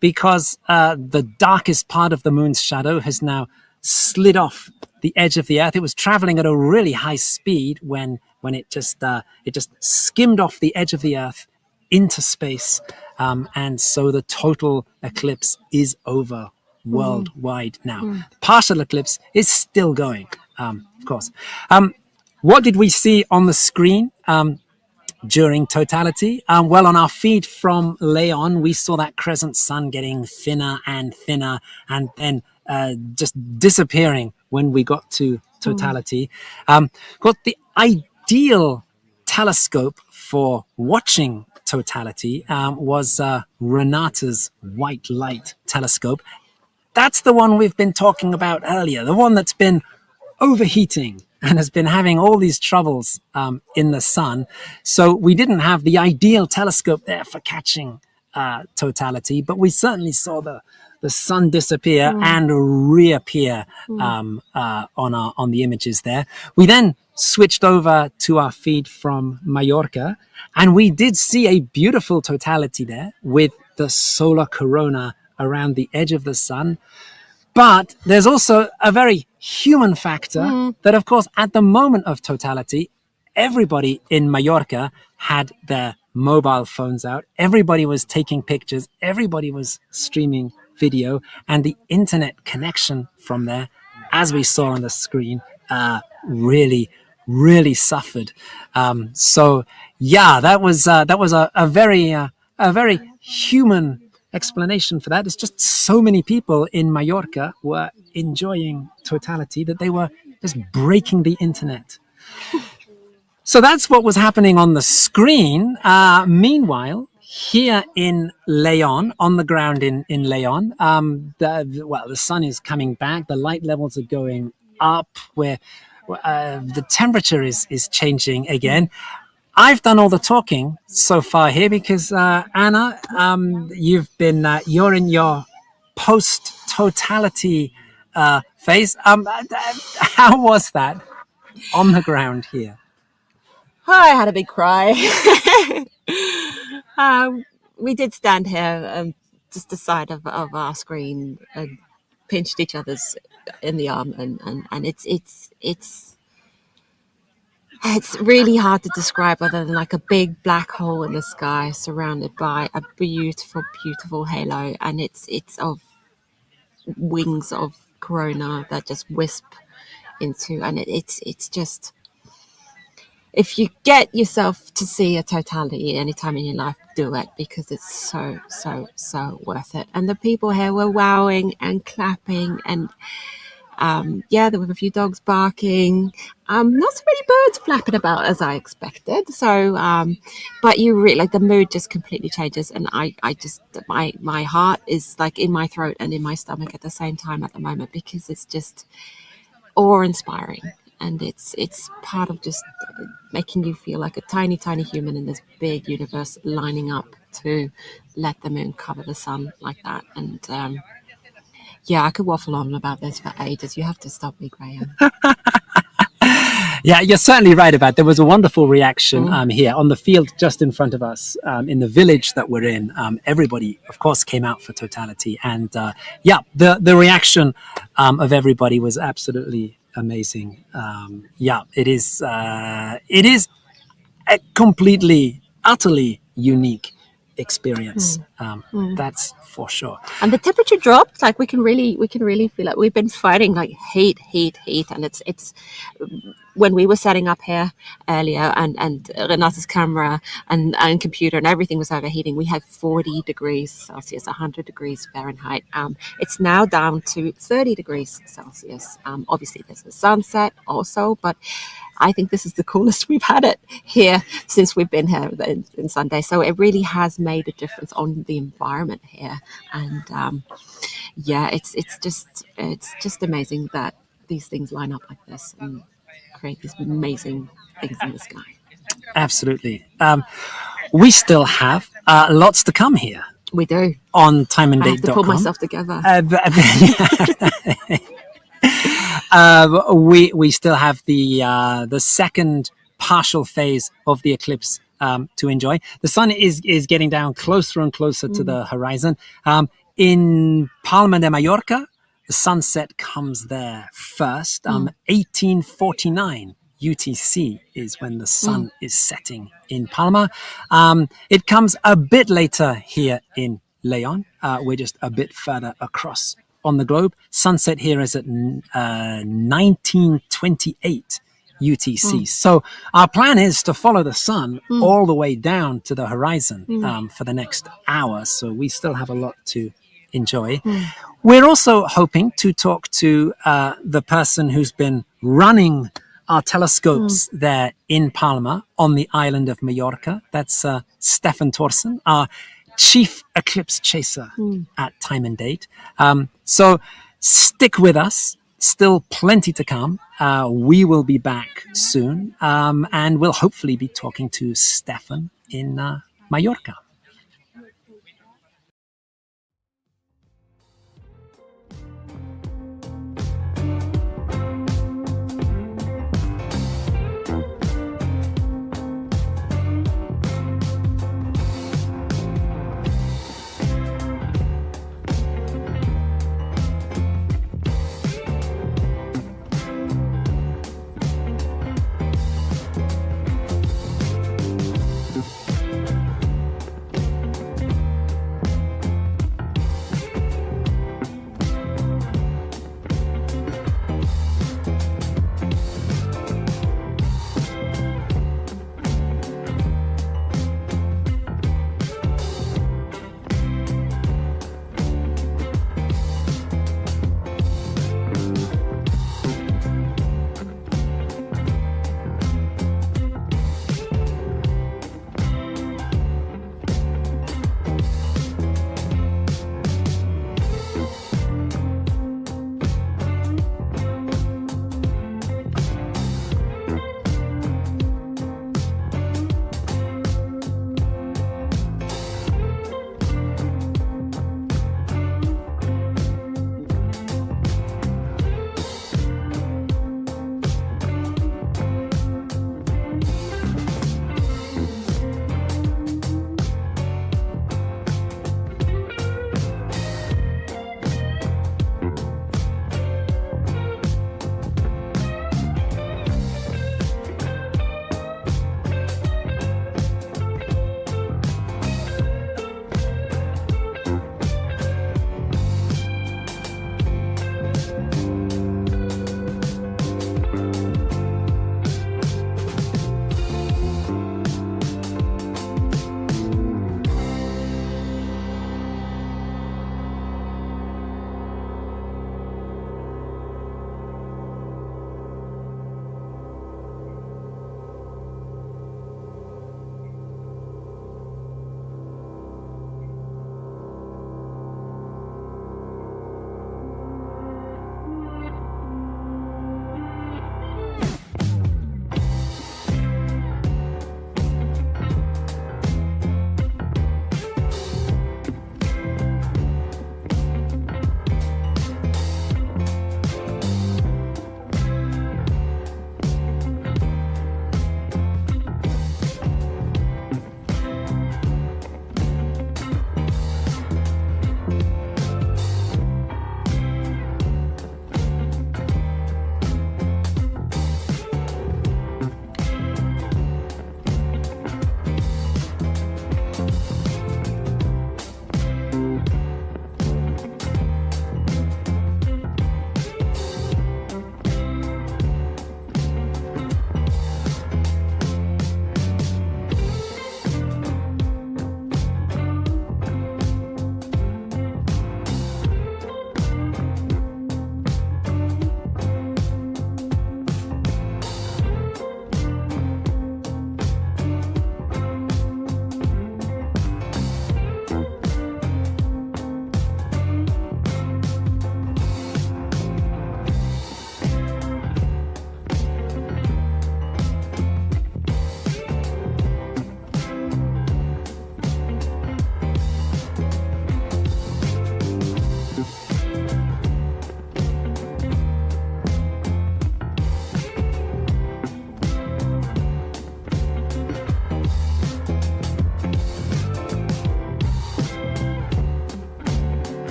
because the darkest part of the moon's shadow has now slid off the edge of the Earth. It was traveling at a really high speed when it just skimmed off the edge of the Earth into space, and so the total eclipse is over worldwide now. The partial eclipse is still going, of course. What did we see on the screen during totality? Well, on our feed from Leon, we saw that crescent sun getting thinner and thinner, and then just disappearing when we got to totality. Got the ideal telescope for watching totality was Renata's white light telescope. That's the one we've been talking about earlier, the one that's been overheating and has been having all these troubles in the sun. So we didn't have the ideal telescope there for catching totality, but we certainly saw the sun disappear and reappear on the images there. We then switched over to our feed from Mallorca, and we did see a beautiful totality there with the solar corona around the edge of the sun. But there's also a very human factor that, of course, at the moment of totality, everybody in Mallorca had their mobile phones out. Everybody was taking pictures. Everybody was streaming video. And the internet connection from there, as we saw on the screen, really, really suffered. So, yeah, that was a very human explanation for that. It's just so many people in Mallorca were enjoying totality that they were just breaking the internet. So that's what was happening on the screen. Meanwhile, here in Leon, on the ground in Leon, the sun is coming back. The light levels are going up. Where the temperature is changing again. I've done all the talking so far here because Anna, you're in your post-totality phase. How was that on the ground here? I had a big cry. We did stand here just the side of our screen and pinched each other's in the arm, and it's really hard to describe other than like a big black hole in the sky surrounded by a beautiful, beautiful halo, and it's of wings of corona that just wisp into, and it's just, if you get yourself to see a totality anytime in your life, do it, because it's so worth it. And the people here were wowing and clapping, and there were a few dogs barking, not so many birds flapping about as I expected. So, but you really, like, the mood just completely changes, and I just, my heart is like in my throat and in my stomach at the same time at the moment, because it's just awe-inspiring, and it's part of just making you feel like a tiny human in this big universe, lining up to let the moon cover the sun like that. And I could waffle on about this for ages. You have to stop me, Graham. Yeah, you're certainly right about it. There was a wonderful reaction here on the field just in front of us, in the village that we're in. Everybody, of course, came out for totality. And the reaction of everybody was absolutely amazing. It is a completely, utterly unique experience That's for sure. And the temperature dropped. Like we can really feel it. We've been fighting like heat, and it's when we were setting up here earlier, and Renata's camera and computer and everything was overheating. We had 40 degrees Celsius, 100 degrees Fahrenheit. It's now down to 30 degrees Celsius. Obviously, there's the sunset also, but I think this is the coolest we've had it here since we've been here in Sunday. So it really has made a difference on the environment here. And it's just amazing that these things line up like this and create these amazing things in the sky. Absolutely. We still have lots to come here. We do. On timeanddate.com. I have to pull myself together. We still have the second partial phase of the eclipse to enjoy. The sun is getting down closer and closer to the horizon. In Palma de Mallorca, the sunset comes there first. 1849 UTC is when the sun is setting in Palma. It comes a bit later here in Leon. We're just a bit further across on the globe. Sunset here is at 1928 UTC. So our plan is to follow the sun all the way down to the horizon for the next hour. So we still have a lot to enjoy. We're also hoping to talk to the person who's been running our telescopes there in Palma on the island of Mallorca. That's Stefan Thorsen, our chief eclipse chaser at Time and Date. So stick with us. Still plenty to come. We will be back soon. And we'll hopefully be talking to Stefan in Mallorca.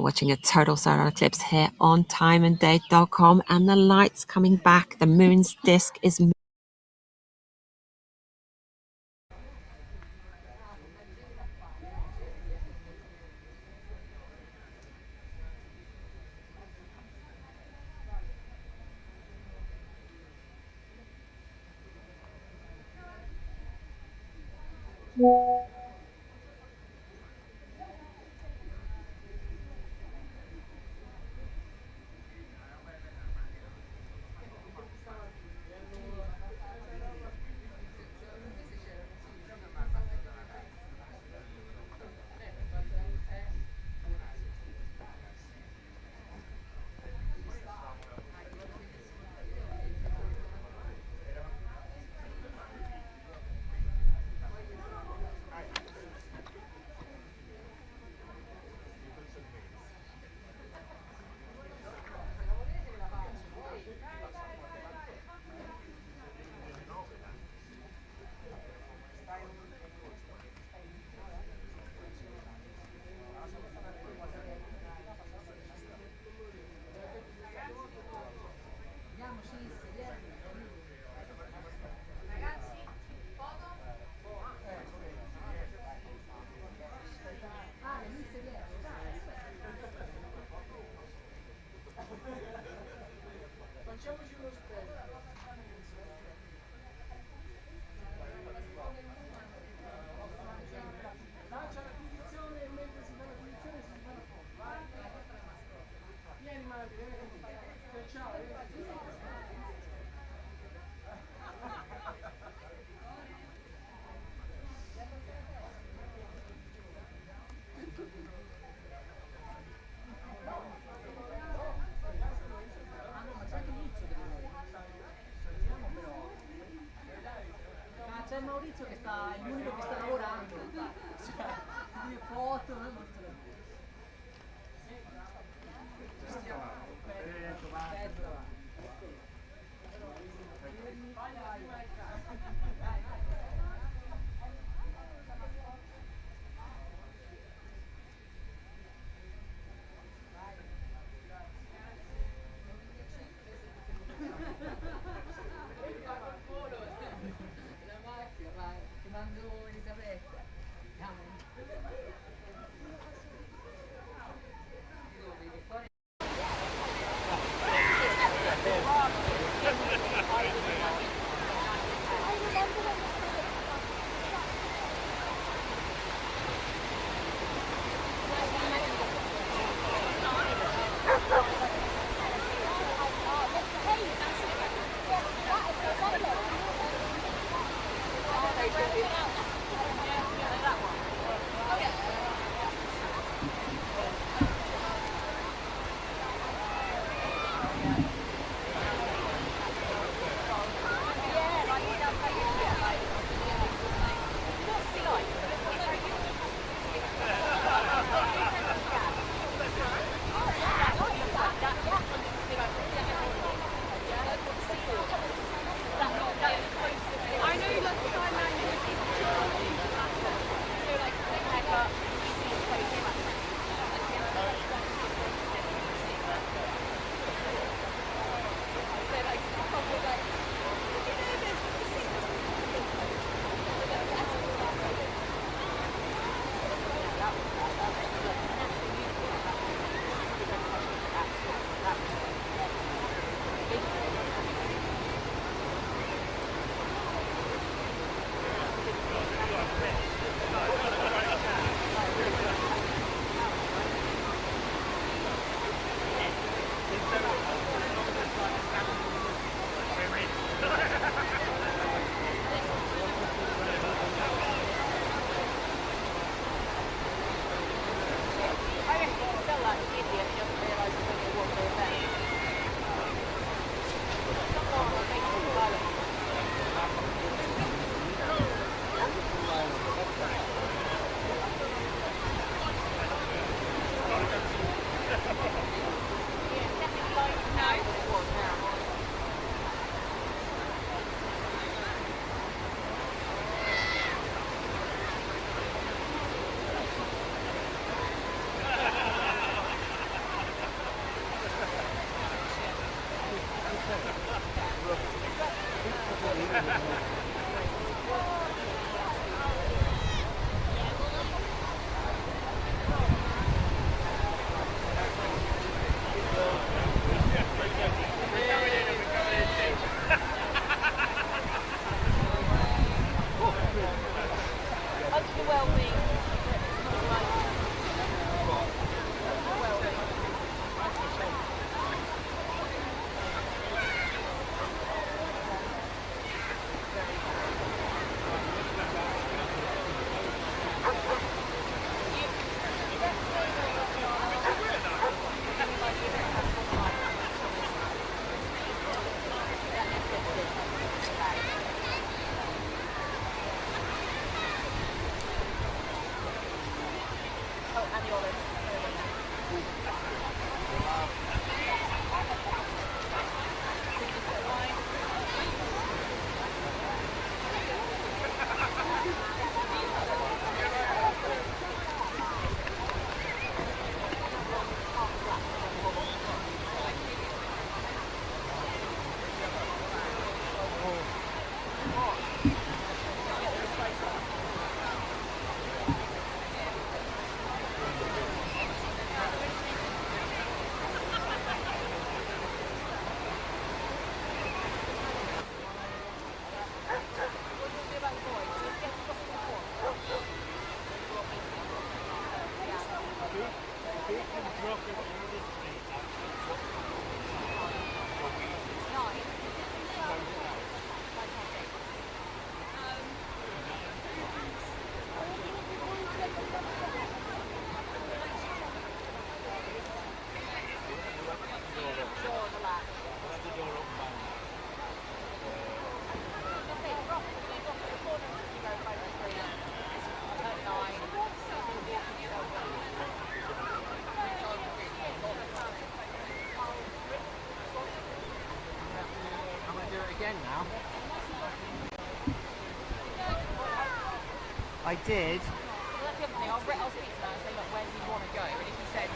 watching a total solar eclipse here on timeanddate.com, and the light's coming back. The moon's disk is c'è Maurizio che sta, è l'unico che sta lavorando, cioè, le foto, I know you love time magazine. I did. Well, that's the other thing. I'll speak to that and say, look, where do you want to go? And if he says